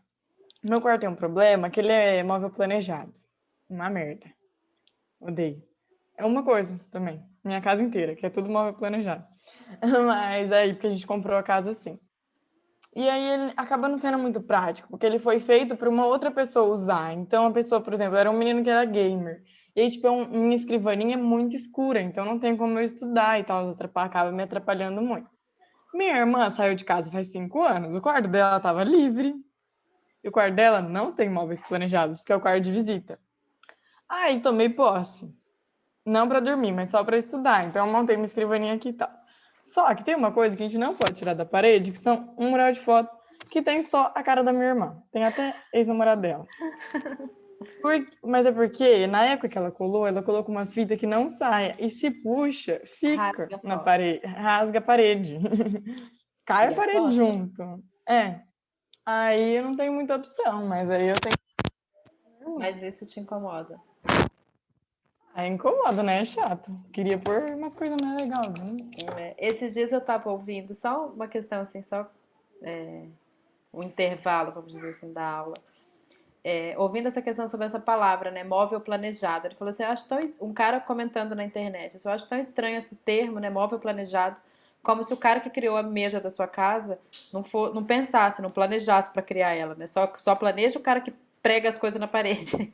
Meu quarto tem um problema, que ele é móvel planejado. Uma merda. Odeio. É uma coisa também. Minha casa inteira, que é tudo móvel planejado. Mas aí, porque a gente comprou a casa assim. E aí ele acaba não sendo muito prático, porque ele foi feito para uma outra pessoa usar. Então a pessoa, por exemplo, era um menino que era gamer. E aí, tipo, minha escrivaninha é muito escura, então não tem como eu estudar e tal, acaba me atrapalhando muito. Minha irmã saiu de casa faz 5 anos, o quarto dela estava livre. E o quarto dela não tem móveis planejados, porque é o quarto de visita. Aí tomei posse. Não para dormir, mas só para estudar. Então eu montei uma escrivaninha aqui e tal. Só que tem uma coisa que a gente não pode tirar da parede, que são um mural de fotos que tem só a cara da minha irmã. Tem até ex-namorado dela. Mas é porque, na época que ela colocou umas fitas que não saem. E se puxa, fica Rasga na fora. parede. Rasga a parede. Cai E a a parede foto? junto. Aí eu não tenho muita opção, mas aí eu tenho. Mas isso te incomoda. Aí incomoda, né? É chato. Queria pôr umas coisas mais legais. Esses dias eu tava ouvindo, só uma questão assim, só um intervalo, vamos dizer assim, da aula. Ouvindo essa questão sobre essa palavra, né, móvel planejado. Ele falou assim, um cara comentando na internet, eu acho tão estranho esse termo, né, móvel planejado, como se o cara que criou a mesa da sua casa não pensasse, não planejasse para criar ela, né? Só planeja o cara que prega as coisas na parede.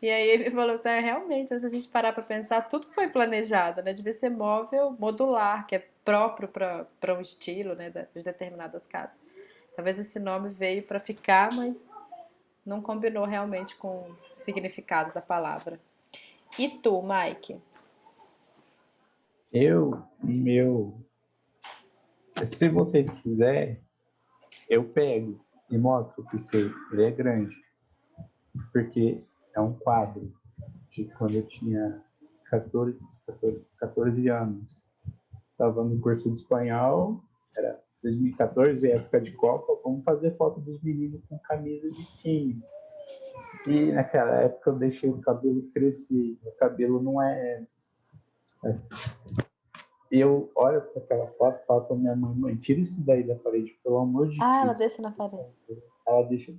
E aí ele falou assim, realmente, se a gente parar para pensar, tudo foi planejado, né? Devia ser móvel modular, que é próprio para um estilo, né, de determinadas casas. Talvez esse nome veio para ficar, mas não combinou realmente com o significado da palavra. E tu, Mike? Se vocês quiserem, eu pego e mostro, porque ele é grande. Porque é um quadro de quando eu tinha 14 anos. Estava no curso de espanhol, era 2014, época de Copa, vamos fazer foto dos meninos com camisa de time. E naquela época eu deixei o cabelo crescer. O cabelo não é. E eu olho para aquela foto e falo para minha mãe, tira isso daí da parede, pelo amor de ela Deus. deixa na parede. Ela deixa.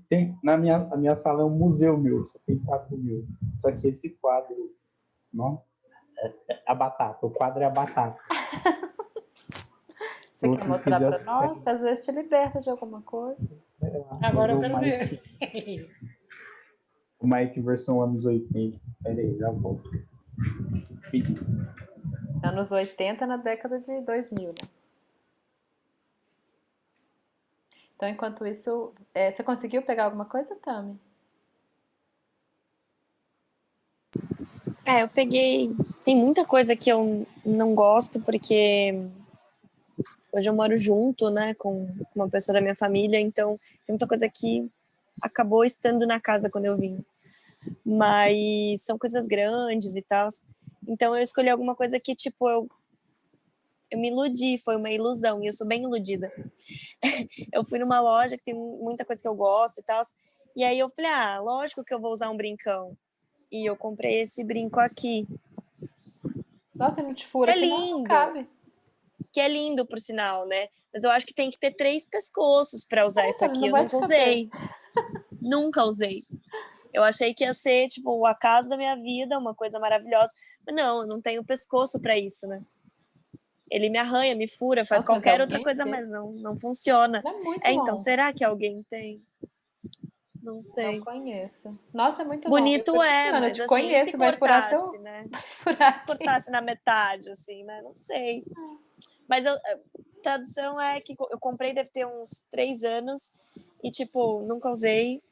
A minha sala é um museu meu, só tem 4.000. Só que esse quadro, não, a batata. O quadro é a batata. Você Ou quer se mostrar quiser, pra nós? Que às vezes te liberta de alguma coisa. Agora eu o quero Mike, ver. o Mike versão anos 80. Pera aí, já volto. Anos 80 na década de 2000, né? Então, enquanto isso, você conseguiu pegar alguma coisa, Tami? Eu peguei. Tem muita coisa que eu não gosto, porque hoje eu moro junto, né, com uma pessoa da minha família, então tem muita coisa que acabou estando na casa quando eu vim. Mas são coisas grandes e tal. Então eu escolhi alguma coisa que, tipo, eu me iludi, foi uma ilusão, e eu sou bem iludida. Eu fui numa loja que tem muita coisa que eu gosto e tal, e aí eu falei, lógico que eu vou usar um brincão. E eu comprei esse brinco aqui. Nossa, não te fura É que não lindo, cabe. que é lindo, por sinal, né? Mas eu acho que tem que ter 3 pescoços para usar isso aqui. Não Eu vai te nunca caber. usei. Nunca usei. Eu achei que ia ser, tipo, o acaso da minha vida, uma coisa maravilhosa. Mas não, eu não tenho pescoço para isso, né? Ele me arranha, me fura, faz Nossa, mas qualquer outra alguém coisa, tem? mas não funciona. Não é muito Então, longo. será que alguém tem? Não Não sei. conheço. Nossa, é muito longo. Eu tô Bonito te falando, eu mas te assim, e se conheço, vai furar cortasse, teu. né? Vai furar Se aqui. cortasse na metade, assim, né? Não sei. Mas a tradução é que eu comprei, deve ter uns 3 anos, e, tipo, nunca usei.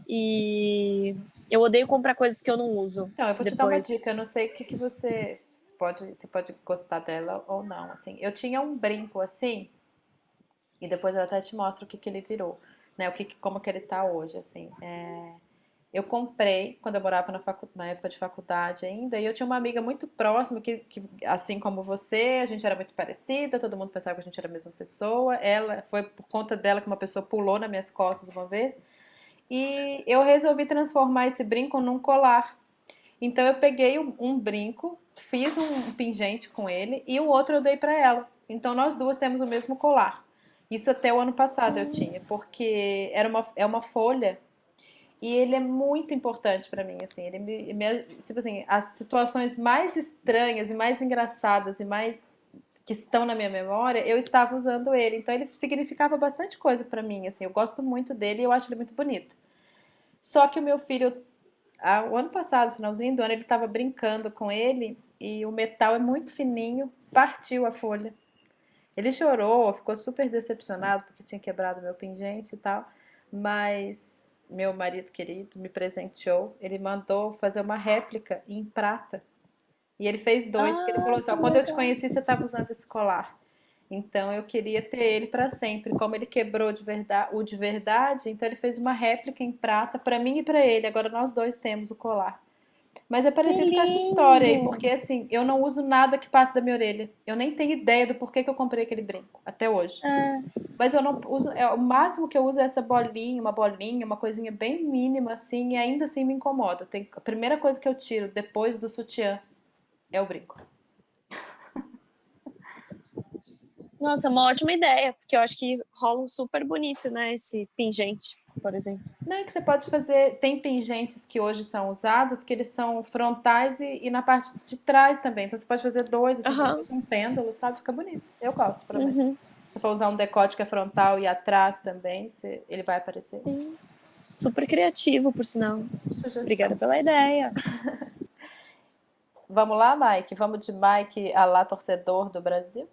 E eu odeio comprar coisas que eu não uso Então, eu vou te dar uma depois. dica. Eu não sei o que você pode gostar dela ou não. Assim, eu tinha um brinco assim, e depois eu até te mostro o que ele virou, né? Como que ele tá hoje, assim. Eu comprei quando eu morava na época de faculdade ainda, e eu tinha uma amiga muito próxima que, assim como você, a gente era muito parecida, todo mundo pensava que a gente era a mesma pessoa. Ela foi por conta dela que uma pessoa pulou nas minhas costas uma vez, e eu resolvi transformar esse brinco num colar. Então eu peguei um brinco, fiz um pingente com ele e o outro eu dei para ela. Então nós duas temos o mesmo colar. Isso até o ano passado eu tinha, porque é uma folha e ele é muito importante para mim, assim, tipo assim, as situações mais estranhas e mais engraçadas e mais que estão na minha memória, eu estava usando ele. Então ele significava bastante coisa para mim, assim, eu gosto muito dele e eu acho ele muito bonito. Só que o meu filho, o ano passado, finalzinho do ano, ele estava brincando com ele e o metal é muito fininho, partiu a folha. Ele chorou, ficou super decepcionado porque tinha quebrado meu pingente e tal, mas meu marido querido me presenteou, ele mandou fazer uma réplica em prata. E ele fez 2, porque ele falou assim, ó, Que quando eu te legal. conheci, você estava usando esse colar. Então eu queria ter ele para sempre. Como ele quebrou o de verdade, então ele fez uma réplica em prata para mim e para ele. Agora nós dois temos o colar. Mas é Que parecido com essa história aí, lindo. porque assim, eu não uso nada que passe da minha orelha. Eu nem tenho ideia do porquê que eu comprei aquele brinco, até hoje. Mas eu não uso, o máximo que eu uso é essa bolinha, uma coisinha bem mínima assim, e ainda assim me incomoda. A primeira coisa que eu tiro depois do sutiã é o brinco. Nossa, uma ótima ideia, porque eu acho que rola um super bonito, né? Esse pingente, por exemplo. Não, é que você pode fazer. Tem pingentes que hoje são usados, que eles são frontais e na parte de trás também. Então você pode fazer 2, assim, como um pêndulo, sabe? Fica bonito. Eu gosto, pelo menos. Se for usar um decote que é frontal e atrás também, ele vai aparecer. Sim. Super criativo, por sinal. Sugestão. Obrigada pela ideia. Vamos lá, Mike? Vamos de Mike a lá torcedor do Brasil?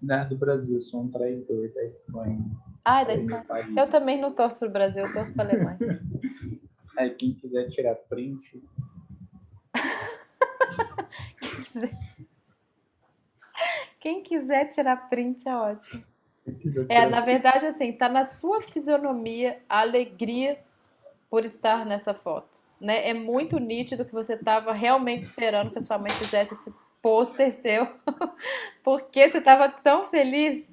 Não é do Brasil, eu sou um traidor da Espanha. Ah, é da Espanha. Eu também não torço pro Brasil, eu torço pra Alemanha. Quem quiser tirar print. Quem quiser tirar print é ótimo. Na print. verdade, assim, tá na sua fisionomia a alegria por estar nessa foto, né? É muito nítido que você estava realmente esperando que a sua mãe fizesse esse pôster seu, porque você estava tão feliz.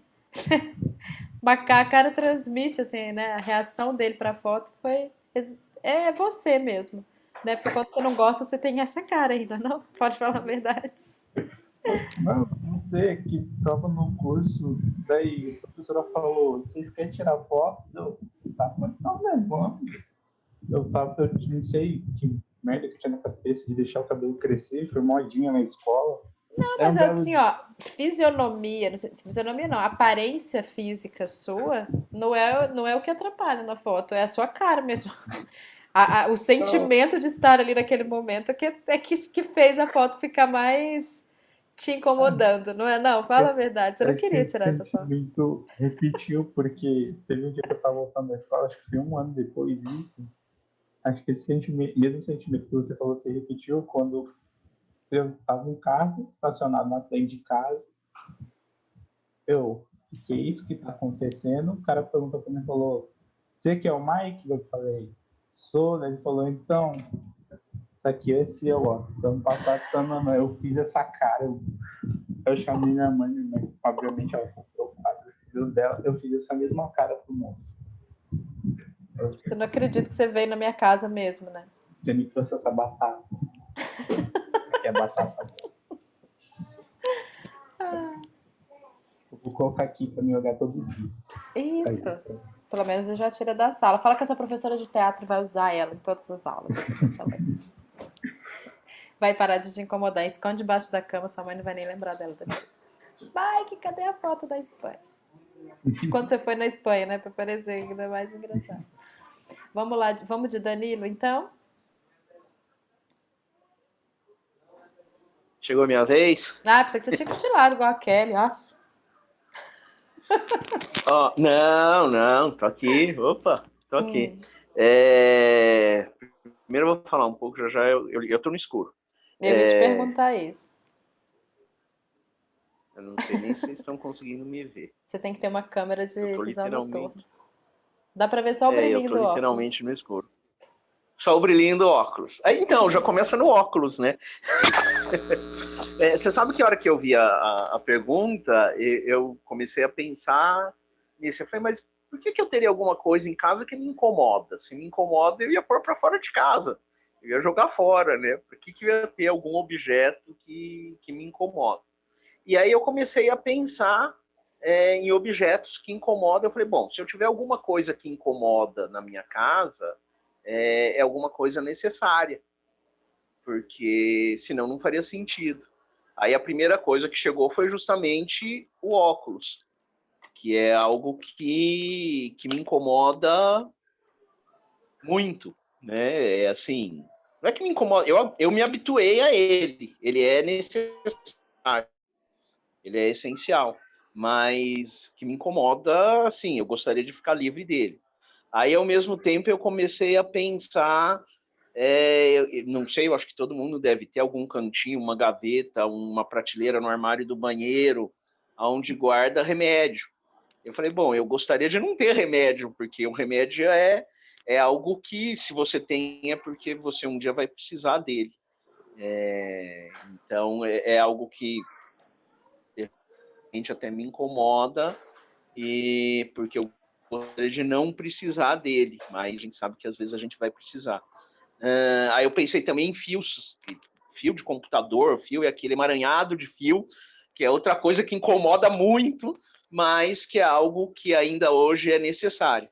A cara transmite, assim, né? A reação dele para a foto foi você mesmo, né? Porque quando você não gosta, você tem essa cara ainda, não? Pode falar a verdade. Não sei, que estava no curso, daí a professora falou, vocês querem tirar foto? Eu tava, não, né, vamos. Eu não sei que merda que eu tinha na cabeça de deixar o cabelo crescer, foi modinha na escola. É um Mas belo assim, ó, fisionomia, não sei, fisionomia não, aparência física sua não é o que atrapalha na foto, é a sua cara mesmo. O Não, sentimento de estar ali naquele momento que fez a foto ficar mais te incomodando, não é? Não, fala a esse- verdade, você não acho que queria esse tirar essa foto. sentimento repetiu, porque teve um dia que eu estava voltando da escola, acho que foi um ano depois disso. Acho que esse sentimento, mesmo sentimento que você falou se repetiu quando eu estava um carro estacionado na frente de casa. Eu, que é isso que está acontecendo? O cara perguntou para mim, falou, você que é o Mike? Eu falei, sou, né? Ele falou, então, isso aqui é seu, ó. Ano passado, não, eu fiz essa cara, eu chamei minha mãe, obviamente ela comprou o quadro, o filho dela, eu fiz essa mesma cara pro moço. Você não acredita que você veio na minha casa mesmo, né? Você me trouxe essa batata. Aqui é batata. Eu vou colocar aqui para me olhar todo dia. Aí, Isso. Pelo menos eu já tira da sala. Fala que a sua professora de teatro vai usar ela em todas as aulas, essa pessoa vai parar de te incomodar. Esconde debaixo da cama, sua mãe não vai nem lembrar dela depois. Mike, cadê a foto da Espanha? De quando você foi na Espanha, né? Pra parecer ainda mais engraçado. Vamos lá, vamos de Danilo, então? Chegou a minha vez? Ah, pensei que você tinha cochilado igual a Kelly, ó. Ó, não, tô aqui. Opa, tô aqui. Hum, Primeiro eu vou falar um pouco, já eu tô no escuro. eu ia te perguntar isso. Eu não sei nem se vocês estão conseguindo me ver. Você tem que ter uma câmera Eu de tô visão noturna. literalmente. Dá pra ver só o Eu brilhinho tô do óculos. literalmente no escuro. Só o brilhinho do óculos. Aí, então, já começa no óculos, né? Você sabe que a hora que eu vi a pergunta, eu comecei a pensar nisso. Eu falei, mas por que eu teria alguma coisa em casa que me incomoda? Se me incomoda, eu ia pôr para fora de casa. Eu ia jogar fora, né? Por que eu ia ter algum objeto que me incomoda? E aí eu comecei a pensar em objetos que incomodam. Eu falei, bom, se eu tiver alguma coisa que incomoda na minha casa, é alguma coisa necessária, porque senão não faria sentido. Aí a primeira coisa que chegou foi justamente o óculos, que é algo que me incomoda muito, né? É assim, não é que me incomoda, eu me habituei a ele é necessário, ele é essencial, mas que me incomoda, assim, eu gostaria de ficar livre dele. Aí, ao mesmo tempo, eu comecei a pensar, eu não sei, eu acho que todo mundo deve ter algum cantinho, uma gaveta, uma prateleira no armário do banheiro, onde guarda remédio. Eu falei, bom, eu gostaria de não ter remédio, porque o remédio é algo que, se você tem, é porque você um dia vai precisar dele. Então, é algo que de repente até me incomoda, e porque eu gostaria de não precisar dele, mas a gente sabe que às vezes a gente vai precisar. Aí eu pensei também em fios, fio de computador, fio é aquele emaranhado de fio, que é outra coisa que incomoda muito, mas que é algo que ainda hoje é necessário.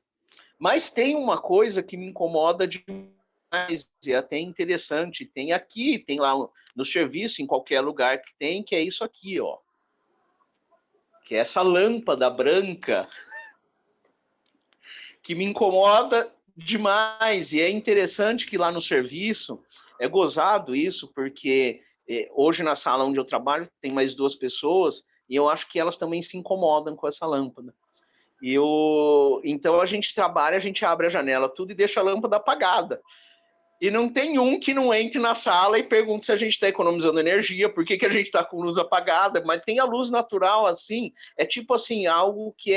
Mas tem uma coisa que me incomoda demais, e até interessante, tem aqui, tem lá no serviço, em qualquer lugar que tem, que é isso aqui, ó. Que é essa lâmpada branca, que me incomoda demais. E é interessante que lá no serviço, é gozado isso, porque hoje na sala onde eu trabalho tem mais duas pessoas, e eu acho que elas também se incomodam com essa lâmpada. Então a gente trabalha, a gente abre a janela tudo e deixa a lâmpada apagada. E não tem um que não entre na sala e pergunte se a gente está economizando energia, por que a gente está com luz apagada, mas tem a luz natural assim, é tipo assim, algo que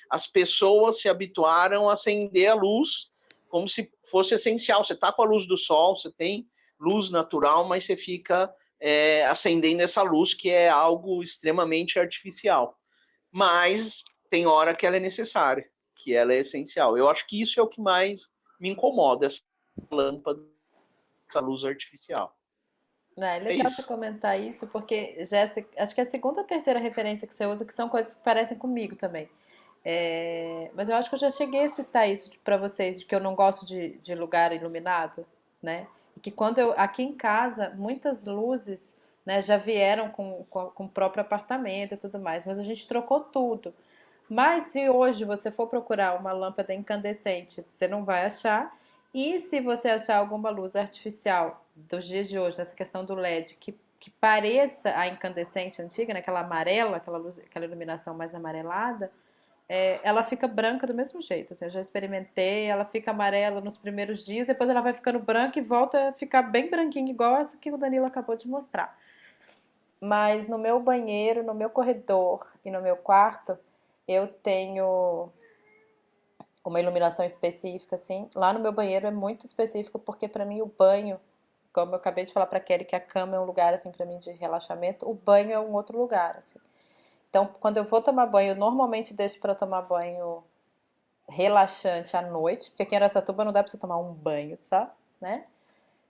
as pessoas se habituaram a acender a luz como se fosse essencial. Você está com a luz do sol, você tem luz natural, mas você fica acendendo essa luz que é algo extremamente artificial. Mas tem hora que ela é necessária, que ela é essencial. Eu acho que isso é o que mais me incomoda, essa lâmpada, essa luz artificial. É É legal você isso. comentar isso, porque Jéssica, acho que é a segunda ou terceira referência que você usa, que são coisas que parecem comigo também. Mas eu acho que eu já cheguei a citar isso pra vocês, de que eu não gosto de lugar iluminado, né? E que quando aqui em casa, muitas luzes né? Já vieram com o próprio apartamento e tudo mais, mas a gente trocou tudo. Mas se hoje você for procurar uma lâmpada incandescente, você não vai achar. E se você achar alguma luz artificial dos dias de hoje, nessa questão do LED, que pareça a incandescente antiga, né? Aquela amarela, aquela luz, aquela iluminação mais amarelada, ela fica branca do mesmo jeito. Assim, eu já experimentei, ela fica amarela nos primeiros dias, depois ela vai ficando branca e volta a ficar bem branquinha, igual essa que o Danilo acabou de mostrar. Mas no meu banheiro, no meu corredor e no meu quarto, eu tenho uma iluminação específica, assim. Lá no meu banheiro é muito específico, porque para mim o banho, como eu acabei de falar para Kelly, que a cama é um lugar, assim, para mim de relaxamento, o banho é um outro lugar, assim. Então, quando eu vou tomar banho, eu normalmente deixo para tomar banho relaxante à noite, porque aqui em Araçatuba não dá para você tomar um banho só, né?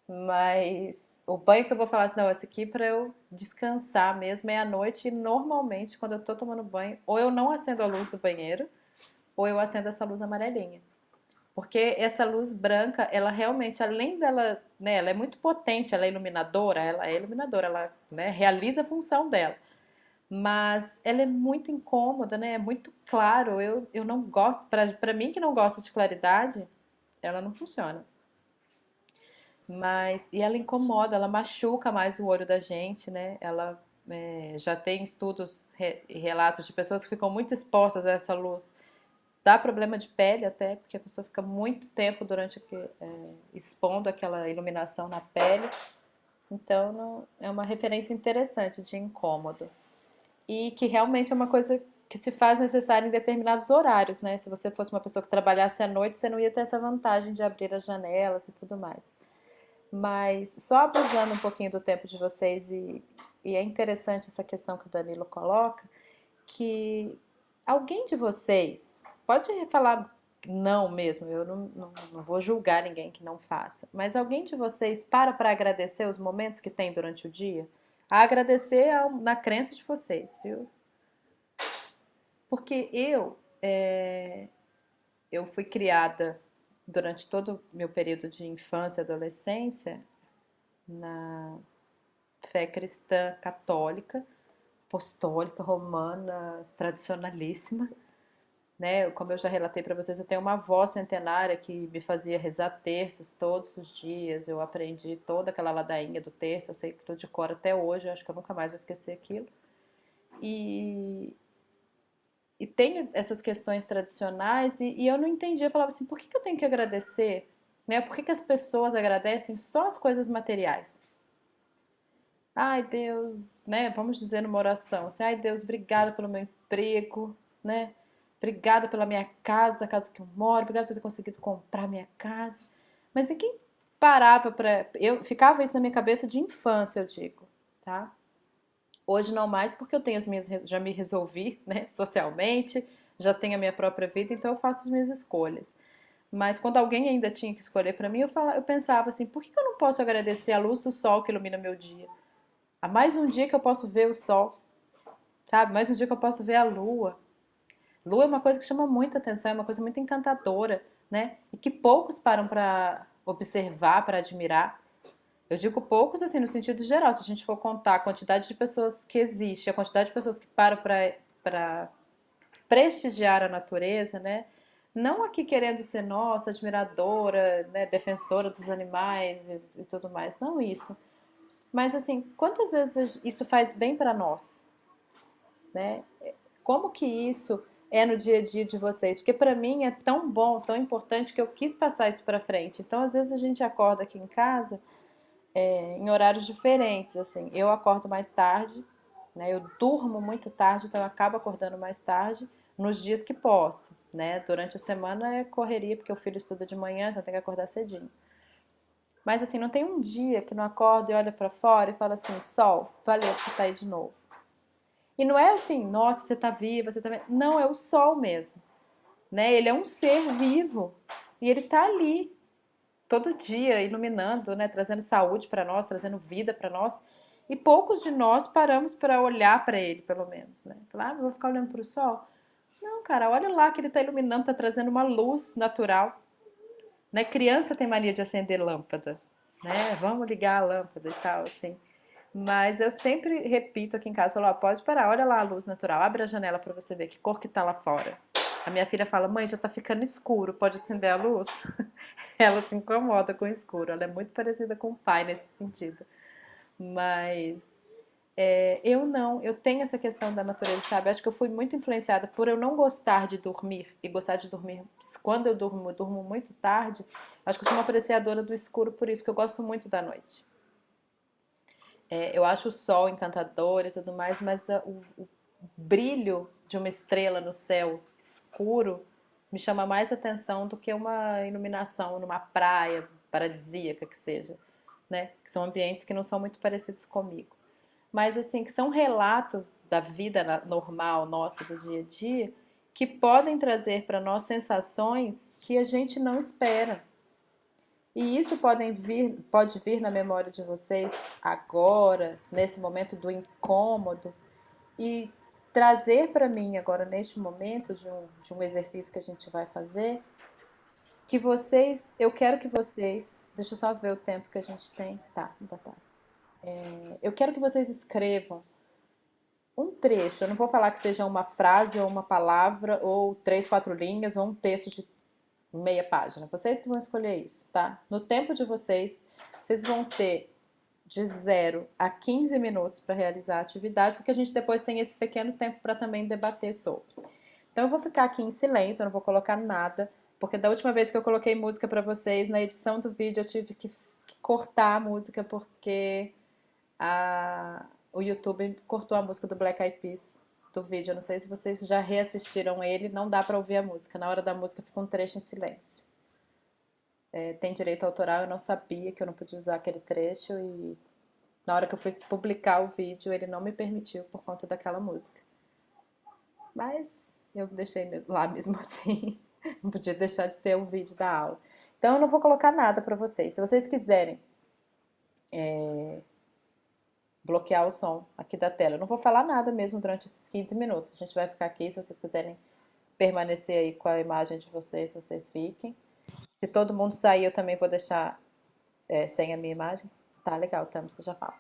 Mas o banho que eu vou falar assim, não, esse aqui para eu descansar mesmo é à noite, e normalmente quando eu tô tomando banho, ou eu não acendo a luz do banheiro, ou eu acendo essa luz amarelinha. Porque essa luz branca, ela realmente, além dela, né, ela é muito potente, ela é iluminadora, ela, né, realiza a função dela. Mas ela é muito incômoda, né? É muito claro. Eu não gosto, para mim que não gosta de claridade, ela não funciona. E ela incomoda, ela machuca mais o olho da gente, né? Ela já tem estudos e relatos de pessoas que ficam muito expostas a essa luz. Dá problema de pele até, porque a pessoa fica muito tempo expondo aquela iluminação na pele. Então, é uma referência interessante de incômodo. E que realmente é uma coisa que se faz necessária em determinados horários, né? Se você fosse uma pessoa que trabalhasse à noite, você não ia ter essa vantagem de abrir as janelas e tudo mais. Mas só abusando um pouquinho do tempo de vocês, e é interessante essa questão que o Danilo coloca, que alguém de vocês, pode falar não mesmo, eu não vou julgar ninguém que não faça, mas alguém de vocês para agradecer os momentos que tem durante o dia? A agradecer na crença de vocês, viu? Porque eu fui criada durante todo o meu período de infância e adolescência na fé cristã católica, apostólica, romana, tradicionalíssima, né? Como eu já relatei para vocês, eu tenho uma avó centenária que me fazia rezar terços todos os dias. Eu aprendi toda aquela ladainha do terço, eu sei que estou de cor até hoje, eu acho que eu nunca mais vou esquecer aquilo. E tem essas questões tradicionais e eu não entendia, eu falava assim, por que eu tenho que agradecer? Né? Por que as pessoas agradecem só as coisas materiais? Ai, Deus, né? Vamos dizer numa oração, assim, ai, Deus, obrigada pelo meu emprego, né? Obrigada pela minha casa, a casa que eu moro, obrigada por ter conseguido comprar minha casa. Mas ninguém parava para... Eu ficava isso na minha cabeça de infância, eu digo, tá? Hoje não mais, porque eu tenho já me resolvi, né, socialmente, já tenho a minha própria vida, então eu faço as minhas escolhas. Mas quando alguém ainda tinha que escolher para mim, eu pensava assim, por que eu não posso agradecer a luz do sol que ilumina meu dia? Há mais um dia que eu posso ver o sol, sabe? Mais um dia que eu posso ver a lua. Lua é uma coisa que chama muita atenção, é uma coisa muito encantadora, né? E que poucos param para observar, para admirar. Eu digo poucos, assim, no sentido geral. Se a gente for contar a quantidade de pessoas que existe, a quantidade de pessoas que param para prestigiar a natureza, né? Não aqui querendo ser, nossa, admiradora, né, defensora dos animais e tudo mais. Não isso. Mas, assim, quantas vezes isso faz bem para nós? Né? Como que isso é no dia a dia de vocês? Porque para mim é tão bom, tão importante que eu quis passar isso para frente. Então, às vezes a gente acorda aqui em casa em horários diferentes, assim. Eu acordo mais tarde, né? Eu durmo muito tarde, então eu acabo acordando mais tarde nos dias que posso, né? Durante a semana é correria, porque o filho estuda de manhã, então tem que acordar cedinho. Mas assim, não tem um dia que não acordo e olha para fora e fala assim, sol, valeu que você tá aí de novo. E não é assim, nossa, você tá viva, você tá... Não, é o sol mesmo, né? Ele é um ser vivo e ele tá ali todo dia iluminando, né? Trazendo saúde para nós, trazendo vida para nós. E poucos de nós paramos para olhar para ele, pelo menos, né? Falar, vou ficar olhando para o sol? Não, cara, olha lá que ele tá iluminando, tá trazendo uma luz natural. Né? Criança tem mania de acender lâmpada, né? Vamos ligar a lâmpada e tal, assim. Mas eu sempre repito aqui em casa, falo, ó, pode parar, olha lá a luz natural, abre a janela para você ver que cor que tá lá fora. A minha filha fala, mãe, já tá ficando escuro, pode acender a luz? Ela se incomoda com o escuro, ela é muito parecida com o pai nesse sentido. Mas eu não, eu tenho essa questão da natureza, sabe? Acho que eu fui muito influenciada por eu não gostar de dormir e gostar de dormir. Quando eu durmo muito tarde. Acho que eu sou uma apreciadora do escuro por isso, que eu gosto muito da noite. Eu acho o sol encantador e tudo mais, mas o brilho de uma estrela no céu escuro me chama mais atenção do que uma iluminação numa praia paradisíaca que seja, né? Que são ambientes que não são muito parecidos comigo. Mas assim, que são relatos da vida normal nossa do dia a dia que podem trazer para nós sensações que a gente não espera. E isso pode vir na memória de vocês agora, nesse momento do incômodo, e trazer para mim agora, neste momento de um exercício que a gente vai fazer, que vocês, eu quero que vocês, deixa eu só ver o tempo que a gente tem, tá, ainda tá. Eu quero que vocês escrevam um trecho, eu não vou falar que seja uma frase ou uma palavra, ou 3, 4 linhas, ou um texto de meia página. Vocês que vão escolher isso, tá? No tempo de vocês, vocês vão ter de 0 a 15 minutos para realizar a atividade, porque a gente depois tem esse pequeno tempo para também debater sobre. Então eu vou ficar aqui em silêncio, eu não vou colocar nada, porque da última vez que eu coloquei música para vocês, na edição do vídeo eu tive que cortar a música porque o YouTube cortou a música do Black Eyed Peas do vídeo. Eu não sei se vocês já reassistiram ele, não dá para ouvir a música. Na hora da música fica um trecho em silêncio. Tem direito autoral, eu não sabia que eu não podia usar aquele trecho e na hora que eu fui publicar o vídeo ele não me permitiu por conta daquela música. Mas eu deixei lá mesmo assim. Não podia deixar de ter o vídeo da aula. Então eu não vou colocar nada para vocês. Se vocês quiserem bloquear o som aqui da tela. Eu não vou falar nada mesmo durante esses 15 minutos. A gente vai ficar aqui, se vocês quiserem permanecer aí com a imagem de vocês, vocês fiquem. Se todo mundo sair, eu também vou deixar sem a minha imagem. Tá legal, Tam, você já fala.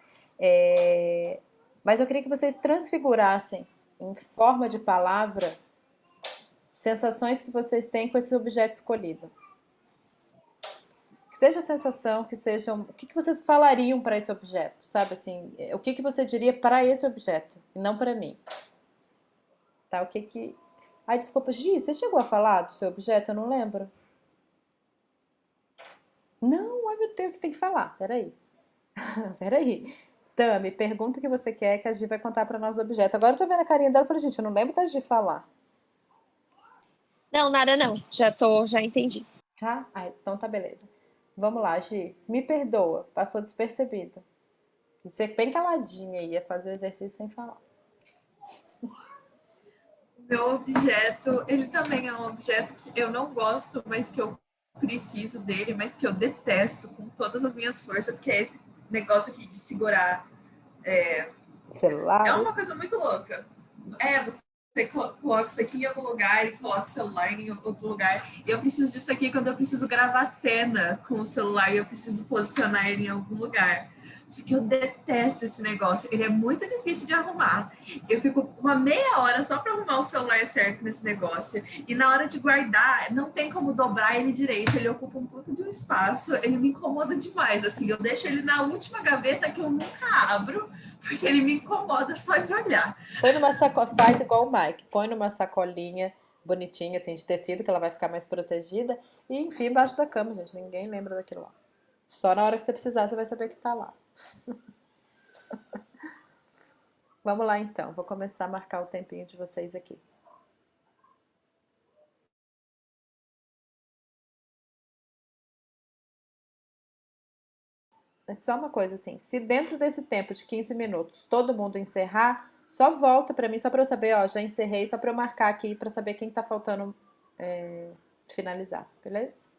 Mas eu queria que vocês transfigurassem em forma de palavra sensações que vocês têm com esse objeto escolhido. Que seja a sensação, que seja o que vocês falariam para esse objeto, sabe assim, o que você diria para esse objeto e não para mim, tá? Ai, desculpa, Gi, você chegou a falar do seu objeto? Eu não lembro. Não, ai meu Deus, você tem que falar. Peraí. Peraí. Tami, pergunta o que você quer que a Gi vai contar para nós do objeto. Agora eu tô vendo a carinha dela e falei, gente, eu não lembro da Gi falar. Não, nada não. Já entendi. Tá? Ah, então tá beleza. Vamos lá, Gi. Me perdoa, passou despercebida. Você bem caladinha aí, ia fazer o exercício sem falar. Meu objeto, ele também é um objeto que eu não gosto, mas que eu preciso dele, mas que eu detesto com todas as minhas forças, que é esse negócio aqui de segurar. Celular? É uma coisa muito louca. Você coloca isso aqui em algum lugar e coloca o celular em outro lugar. E eu preciso disso aqui quando eu preciso gravar cena com o celular e eu preciso posicionar ele em algum lugar. Só que eu detesto esse negócio. Ele é muito difícil de arrumar. Eu fico uma meia hora só para arrumar o celular certo nesse negócio. E na hora de guardar, não tem como dobrar ele direito. Ele ocupa um puto de um espaço. Ele me incomoda demais. Assim, eu deixo ele na última gaveta que eu nunca abro, porque ele me incomoda só de olhar. Põe numa sacola, faz igual o Mike. Põe numa sacolinha bonitinha, assim, de tecido, que ela vai ficar mais protegida. E enfia embaixo da cama, gente. Ninguém lembra daquilo lá. Só na hora que você precisar, você vai saber que tá lá. Vamos lá então, vou começar a marcar o tempinho de vocês aqui. É só uma coisa assim, se dentro desse tempo de 15 minutos todo mundo encerrar, só volta pra mim, só pra eu saber, ó, já encerrei, só pra eu marcar aqui pra saber quem tá faltando finalizar, beleza?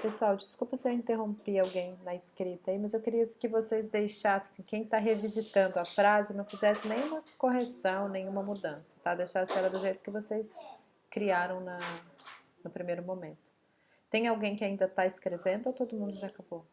Pessoal, desculpa se eu interrompi alguém na escrita aí, mas eu queria que vocês deixassem, assim, quem está revisitando a frase, não fizesse nenhuma correção, nenhuma mudança, tá? Deixasse ela do jeito que vocês criaram no primeiro momento. Tem alguém que ainda está escrevendo ou todo mundo já acabou?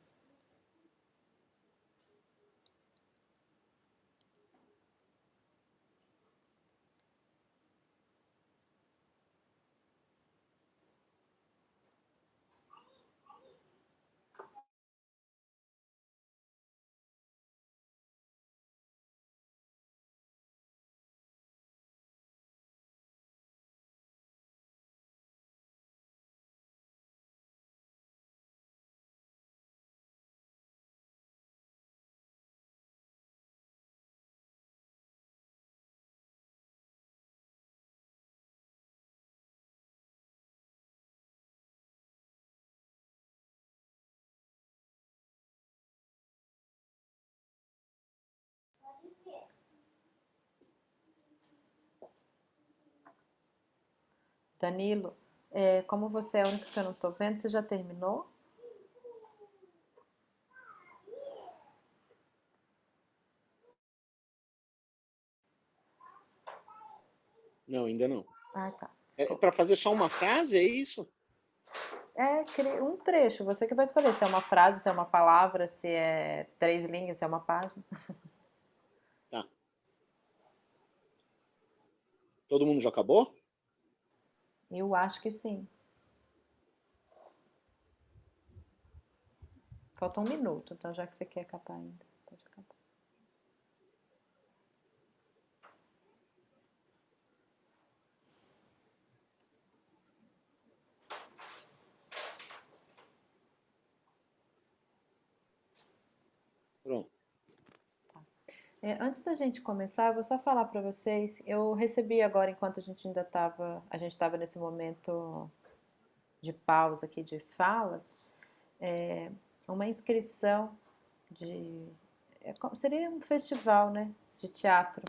Danilo, como você é o único que eu não estou vendo, você já terminou? Não, ainda não. Ah, tá. É para fazer só uma frase, é isso? Um trecho, você que vai escolher se é uma frase, se é uma palavra, se é 3 linhas, se é uma página. Tá. Todo mundo já acabou? Eu acho que sim. Falta 1 minuto, então já que você quer acabar ainda, pode acabar. Pronto. Antes da gente começar, eu vou só falar para vocês, eu recebi agora, enquanto a gente estava nesse momento de pausa aqui de falas, uma inscrição seria um festival, né, de teatro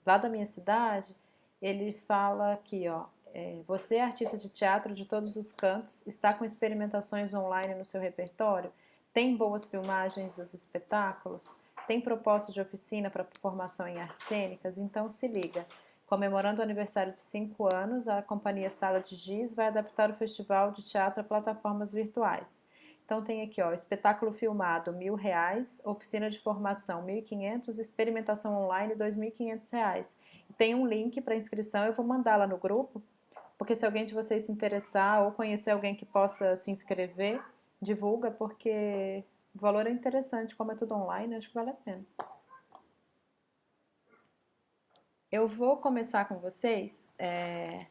lá da minha cidade. Ele fala aqui, ó, você é artista de teatro de todos os cantos, está com experimentações online no seu repertório, tem boas filmagens dos espetáculos, tem propostas de oficina para formação em artes cênicas, então se liga. Comemorando o aniversário de 5 anos, a companhia Sala de Giz vai adaptar o festival de teatro a plataformas virtuais. Então tem aqui, ó, espetáculo filmado R$1.000, oficina de formação R$1.500, experimentação online R$2.500. Tem um link para inscrição, eu vou mandar lá no grupo, porque se alguém de vocês se interessar ou conhecer alguém que possa se inscrever, divulga, porque o valor é interessante, como é tudo online, acho que vale a pena. Eu vou começar com vocês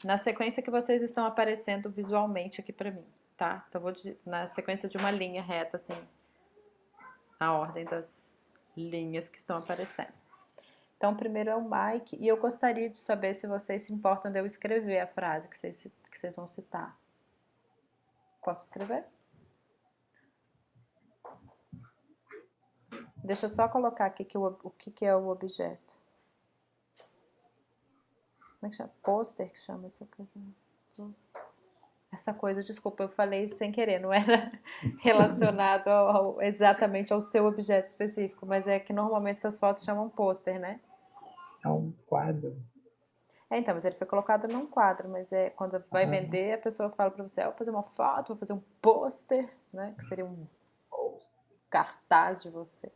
na sequência que vocês estão aparecendo visualmente aqui para mim, tá? Então, na sequência de uma linha reta, assim, a ordem das linhas que estão aparecendo. Então, primeiro é o Mike, e eu gostaria de saber se vocês se importam de eu escrever a frase que vocês vão citar. Posso escrever? Deixa eu só colocar aqui o que é o objeto. Como é que chama? Pôster que chama essa coisa? Essa coisa, desculpa, eu falei sem querer, não era relacionado exatamente ao seu objeto específico, mas é que normalmente essas fotos chamam pôster, né? É um quadro. Então, mas ele foi colocado num quadro, mas quando vai vender, a pessoa fala pra você, vou fazer uma foto, vou fazer um pôster, né? Que seria um cartaz de você.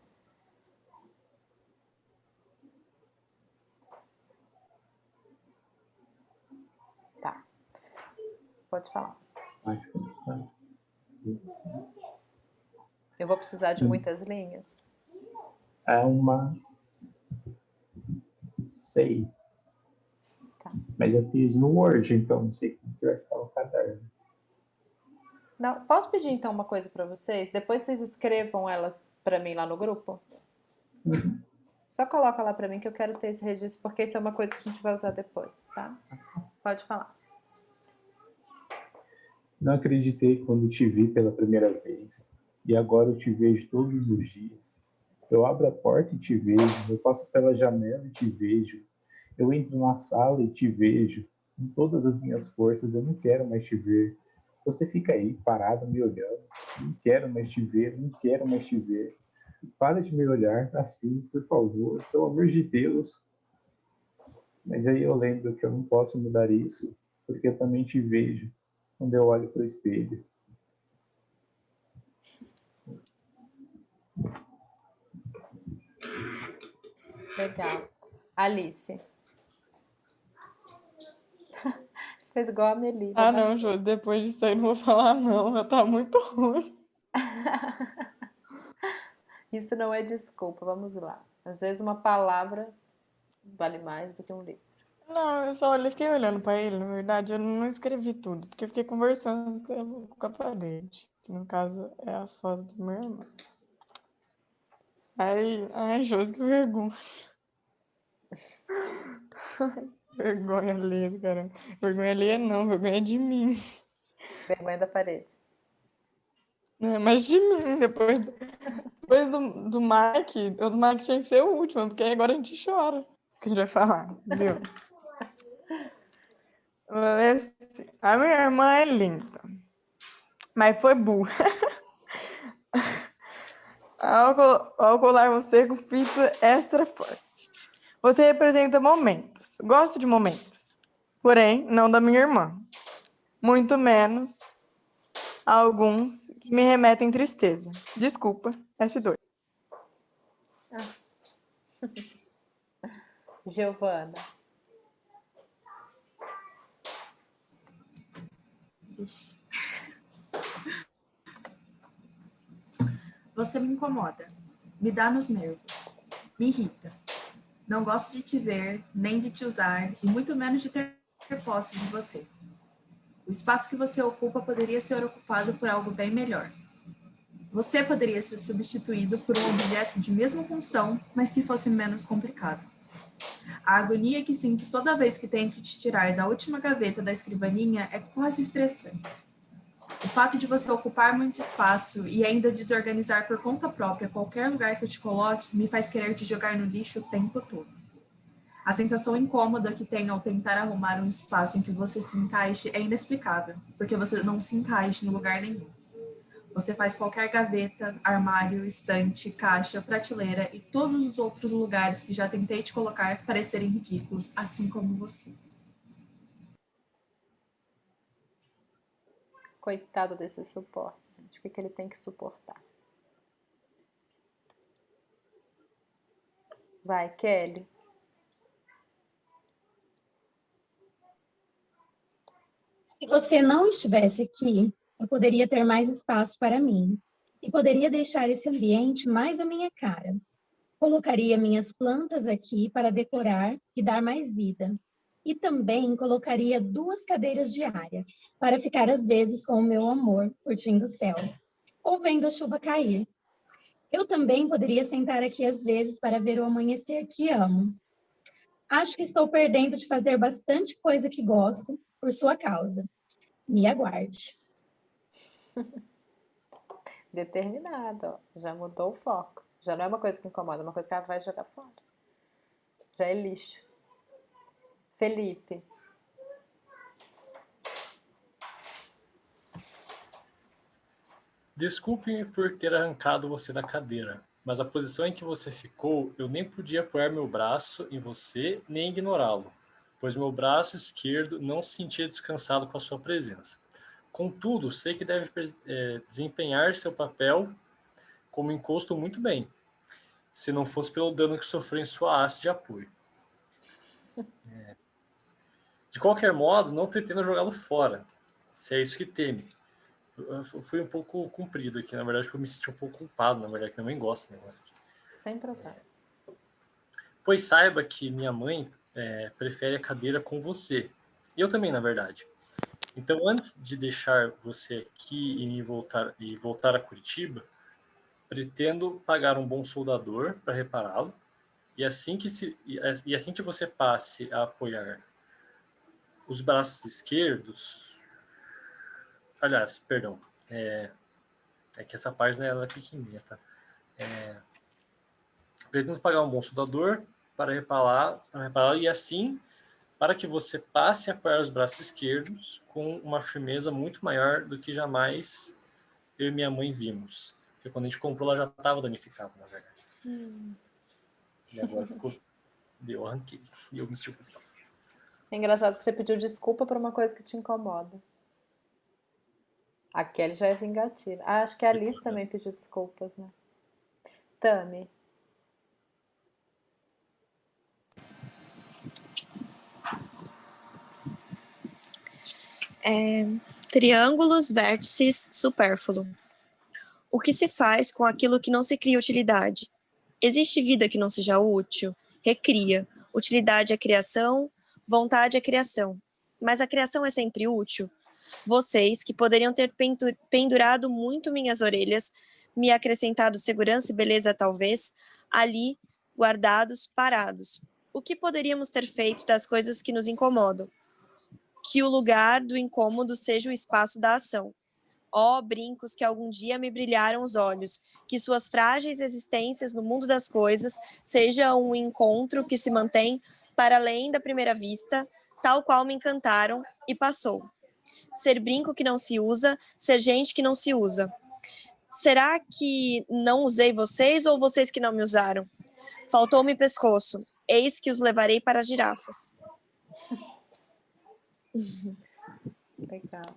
Tá. Pode falar. Eu vou precisar de muitas linhas? É uma 6. Tá. Mas eu fiz no Word, então não sei como que vai ficar o caderno. Não, posso pedir então uma coisa para vocês? Depois vocês escrevam elas para mim lá no grupo? Uhum. Só coloca lá para mim que eu quero ter esse registro, porque isso é uma coisa que a gente vai usar depois, tá? Pode falar. Não acreditei quando te vi pela primeira vez, e agora eu te vejo todos os dias. Eu abro a porta e te vejo, eu passo pela janela e te vejo. Eu entro na sala e te vejo. Com todas as minhas forças, eu não quero mais te ver. Você fica aí parado me olhando, não quero mais te ver, não quero mais te ver. Para de me olhar assim, por favor, pelo amor de Deus. Mas aí eu lembro que eu não posso mudar isso, porque eu também te vejo quando eu olho para o espelho. Legal. Alice. Você fez igual a Meli. Ah, não, Josi, depois disso aí não vou falar não, tá muito ruim. Isso não é desculpa, vamos lá. Às vezes uma palavra vale mais do que um livro. Não, eu só olhei, fiquei olhando pra ele, na verdade, eu não escrevi tudo, porque eu fiquei conversando com a parede, que no caso é a foto do meu irmão. Aí, ai, Josi, que vergonha. Vergonha alheia, caramba. Vergonha alheia não, vergonha de mim. Vergonha da parede. É, mas de mim, depois do Mike, o do Mike tinha que ser o último, porque agora a gente chora. O que a gente vai falar, viu? A minha irmã é linda, mas foi burra. Ao colar você com fita extra forte. Você representa momentos. Gosto de momentos. Porém, não da minha irmã. Muito menos alguns que me remetem tristeza. Desculpa, S2. Giovana. Você me incomoda, me dá nos nervos, me irrita. Não gosto de te ver, nem de te usar, e muito menos de ter posse de você. O espaço que você ocupa poderia ser ocupado por algo bem melhor. Você poderia ser substituído por um objeto de mesma função, mas que fosse menos complicado. A agonia que sinto toda vez que tenho que te tirar da última gaveta da escrivaninha é quase estressante. O fato de você ocupar muito espaço e ainda desorganizar por conta própria qualquer lugar que eu te coloque me faz querer te jogar no lixo o tempo todo. A sensação incômoda que tenho ao tentar arrumar um espaço em que você se encaixe é inexplicável, porque você não se encaixa em lugar nenhum. Você faz qualquer gaveta, armário, estante, caixa, prateleira e todos os outros lugares que já tentei te colocar parecerem ridículos, assim como você. Coitado desse suporte, gente. O que ele tem que suportar? Vai, Kelly. Se você não estivesse aqui, eu poderia ter mais espaço para mim e poderia deixar esse ambiente mais à minha cara. Colocaria minhas plantas aqui para decorar e dar mais vida. E também colocaria 2 cadeiras de área para ficar às vezes com o meu amor, curtindo o céu, ou vendo a chuva cair. Eu também poderia sentar aqui às vezes para ver o amanhecer que amo. Acho que estou perdendo de fazer bastante coisa que gosto por sua causa. Me aguarde. Determinado, ó. Já mudou o foco. Já não é uma coisa que incomoda, é uma coisa que ela vai jogar fora. Já é lixo. Felipe. Desculpe-me por ter arrancado você da cadeira, mas a posição em que você ficou, eu nem podia apoiar meu braço em você, nem ignorá-lo, pois meu braço esquerdo não se sentia descansado com a sua presença. Contudo, sei que deve desempenhar seu papel como encosto muito bem, se não fosse pelo dano que sofreu em sua haste de apoio. De qualquer modo, não pretendo jogá-lo fora, se é isso que teme. Eu fui um pouco comprido aqui, na verdade, porque eu me senti um pouco culpado, na verdade, que minha mãe gosta desse negócio aqui. Sem problema. Pois saiba que minha mãe prefere a cadeira com você. Eu também, na verdade. Então, antes de deixar você aqui e voltar a Curitiba, pretendo pagar um bom soldador para repará-lo, e assim que você passe a apoiar os braços esquerdos... Aliás, perdão, é que essa página ela é pequenininha, tá? Pretendo pagar um bom soldador para repará-lo, e assim para que você passe a apoiar os braços esquerdos com uma firmeza muito maior do que jamais eu e minha mãe vimos. Porque quando a gente comprou, ela já estava danificada, na verdade. E agora ficou... Eu arranquei. E eu me senti culpado. É engraçado que você pediu desculpa por uma coisa que te incomoda. A Kelly já é vingativa. Ah, acho que a Alice também pediu desculpas, né? Tami. Triângulos, vértices, supérfluo. O que se faz com aquilo que não se cria utilidade? Existe vida que não seja útil? Recria. Utilidade é criação, vontade é criação. Mas a criação é sempre útil? Vocês, que poderiam ter pendurado muito minhas orelhas, me acrescentado segurança e beleza talvez, ali, guardados, parados. O que poderíamos ter feito das coisas que nos incomodam? Que o lugar do incômodo seja o espaço da ação. Ó, brincos que algum dia me brilharam os olhos, que suas frágeis existências no mundo das coisas seja um encontro que se mantém para além da primeira vista, tal qual me encantaram e passou. Ser brinco que não se usa, ser gente que não se usa. Será que não usei vocês ou vocês que não me usaram? Faltou-me pescoço, eis que os levarei para as girafas. Legal.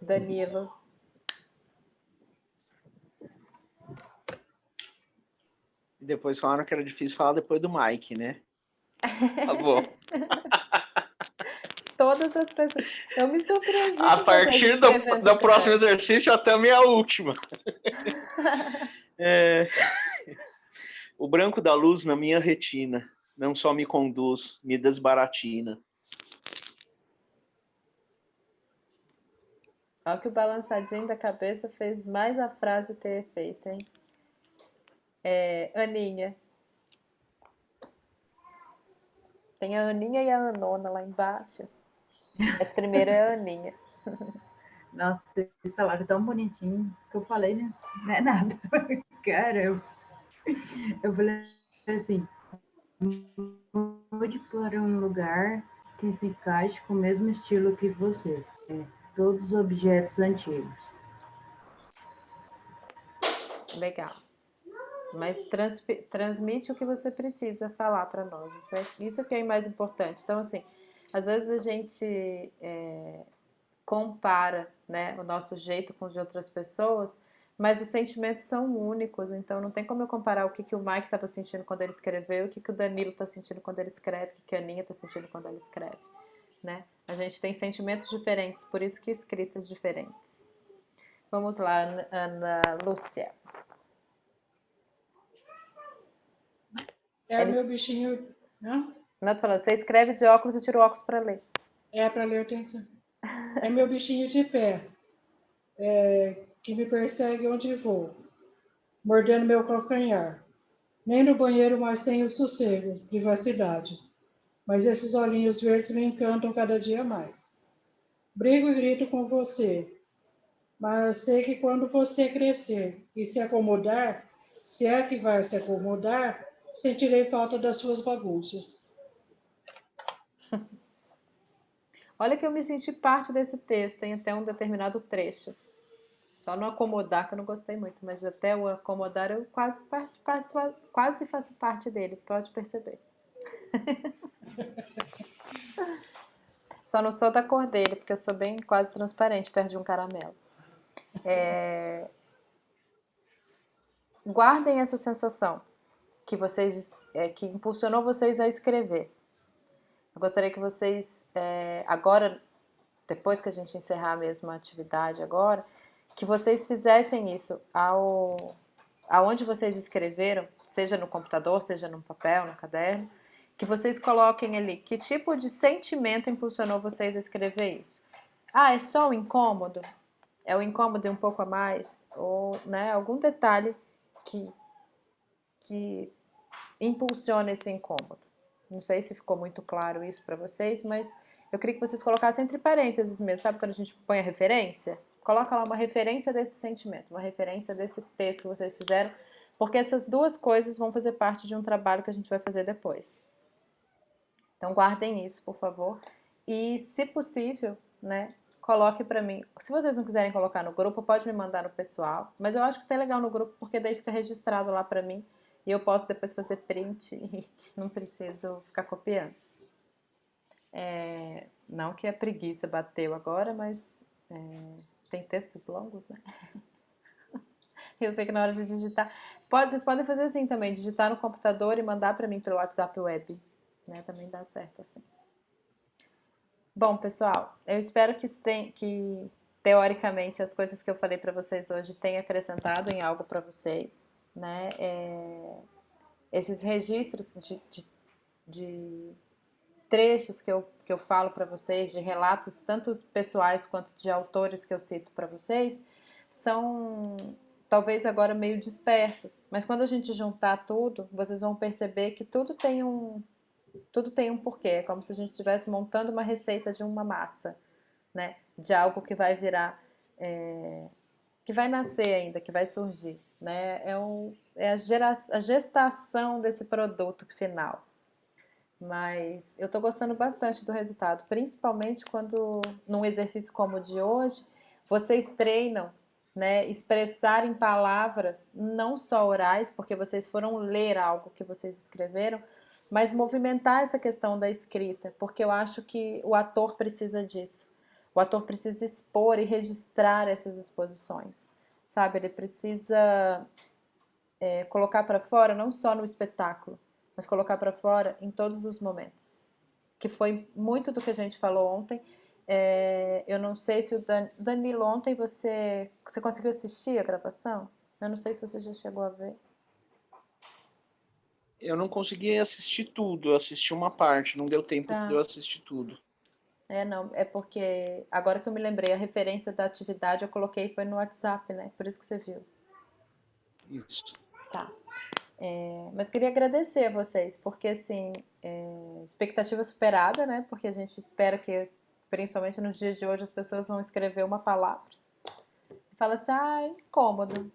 Danilo. E depois falaram que era difícil falar depois do Mike, né? Tá bom. Todas as pessoas. Eu me surpreendi A com vocês partir escrevendo do próximo também. exercício, a Tami é a última. O branco da luz na minha retina não só me conduz, me desbaratina. Olha que o balançadinho da cabeça fez mais a frase ter efeito, hein? Aninha. Tem a Aninha e a Anona lá embaixo. Mas primeiro é a Aninha. Nossa, esse salário tão bonitinho que eu falei, né? Não é nada. Cara, eu falei assim, mude para um lugar que se encaixe com o mesmo estilo que você. Todos os objetos antigos. Legal. Mas transmite o que você precisa falar para nós. Isso que é o mais importante. Então, assim, às vezes a gente compara, né, o nosso jeito com o de outras pessoas, mas os sentimentos são únicos. Então, não tem como eu comparar o que o Mike estava sentindo quando ele escreveu, o que o Danilo está sentindo quando ele escreve, o que a Aninha está sentindo quando ela escreve, né? A gente tem sentimentos diferentes, por isso que escritas diferentes. Vamos lá, Ana Lúcia. Meu bichinho. Não? Não, tô falando, você escreve de óculos e tira o óculos para ler. Para ler eu tenho que. É meu bichinho de pé, que me persegue onde vou, mordendo meu calcanhar. Nem no banheiro mais tenho sossego, privacidade. Mas esses olhinhos verdes me encantam cada dia mais. Brigo e grito com você, mas sei que quando você crescer e se acomodar, se é que vai se acomodar, sentirei falta das suas bagunças. Olha que eu me senti parte desse texto em até um determinado trecho. Só no acomodar que eu não gostei muito, mas até o acomodar eu quase faço parte dele, pode perceber. Só não sou da cor dele, porque eu sou bem quase transparente perto de um caramelo. Guardem essa sensação que vocês que impulsionou vocês a escrever. Eu gostaria que vocês, agora, depois que a gente encerrar mesmo a atividade agora, que vocês fizessem isso aonde vocês escreveram, seja no computador, seja no papel, no caderno, que vocês coloquem ali que tipo de sentimento impulsionou vocês a escrever isso. É só o incômodo? É o incômodo e um pouco a mais? Ou, né, algum detalhe que impulsiona esse incômodo. Não sei se ficou muito claro isso para vocês, mas eu queria que vocês colocassem entre parênteses mesmo. Sabe quando a gente põe a referência? Coloca lá uma referência desse sentimento, uma referência desse texto que vocês fizeram, porque essas duas coisas vão fazer parte de um trabalho que a gente vai fazer depois. Então guardem isso, por favor. E, se possível, né, coloque para mim. Se vocês não quiserem colocar no grupo, pode me mandar no pessoal. Mas eu acho que tá legal no grupo, porque daí fica registrado lá para mim. E eu posso depois fazer print e não preciso ficar copiando. Não que a preguiça bateu agora, mas tem textos longos, né? Eu sei que na hora de digitar... Vocês podem fazer assim também, digitar no computador e mandar para mim pelo WhatsApp web. Né? Também dá certo assim. Bom, pessoal, eu espero que teoricamente, as coisas que eu falei para vocês hoje tenham acrescentado em algo para vocês, né? Esses registros de trechos que eu falo para vocês, de relatos, tanto pessoais quanto de autores que eu cito para vocês, são talvez agora meio dispersos, mas quando a gente juntar tudo, vocês vão perceber que tudo tem um porquê, é como se a gente estivesse montando uma receita de uma massa, né? De algo que vai virar, que vai nascer ainda, que vai surgir, né? É a gestação desse produto final. Mas eu estou gostando bastante do resultado, principalmente quando, num exercício como o de hoje, vocês treinam, né, expressar em palavras, não só orais, porque vocês foram ler algo que vocês escreveram, mas movimentar essa questão da escrita, porque eu acho que o ator precisa disso. O ator precisa expor e registrar essas exposições, sabe? Ele precisa colocar para fora, não só no espetáculo, mas colocar para fora em todos os momentos. Que foi muito do que a gente falou ontem. Eu não sei se o Danilo, ontem você conseguiu assistir a gravação? Eu não sei se você já chegou a ver. Eu não consegui assistir tudo, eu assisti uma parte, não deu tempo de eu assistir tudo. Não, é porque agora que eu me lembrei, a referência da atividade eu coloquei foi no WhatsApp, né? Por isso que você viu. Isso. Tá. Mas queria agradecer a vocês, porque assim, expectativa superada, né? Porque a gente espera que, principalmente nos dias de hoje, as pessoas vão escrever uma palavra e fala assim, incômodo.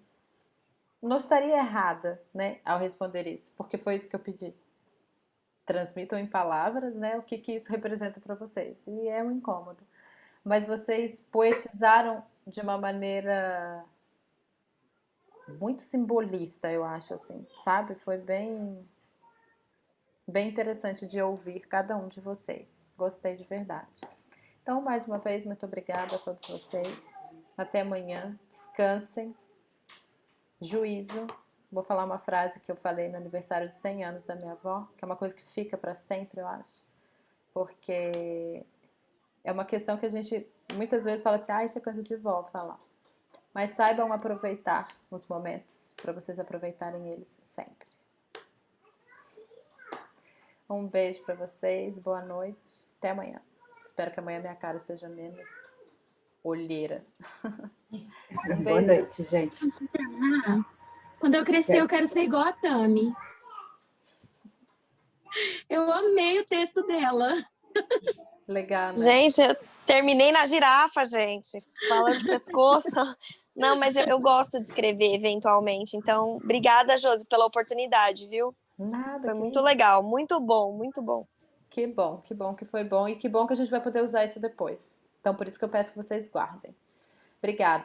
Não estaria errada, né, ao responder isso, porque foi isso que eu pedi. Transmitam em palavras, né, o que isso representa para vocês. E é um incômodo. Mas vocês poetizaram de uma maneira muito simbolista, eu acho, assim, sabe? Foi bem interessante de ouvir cada um de vocês. Gostei de verdade. Então, mais uma vez, muito obrigada a todos vocês. Até amanhã. Descansem. Juízo. Vou falar uma frase que eu falei no aniversário de 100 anos da minha avó, que é uma coisa que fica para sempre, eu acho. Porque é uma questão que a gente muitas vezes fala assim, isso é coisa de vó falar. Mas saibam aproveitar os momentos, para vocês aproveitarem eles sempre. Um beijo para vocês, boa noite, até amanhã. Espero que amanhã minha cara seja menos olheira. Boa noite, gente. Quando eu crescer, eu quero ser igual a Tami. Eu amei o texto dela. Legal, né? Gente, eu terminei na girafa, gente. Falando de pescoço. Não, mas eu gosto de escrever eventualmente. Então, obrigada, Josi, pela oportunidade, viu? Nada. Foi muito legal, muito bom, muito bom. Que bom que foi bom. E que bom que a gente vai poder usar isso depois. Então, por isso que eu peço que vocês guardem. Obrigada.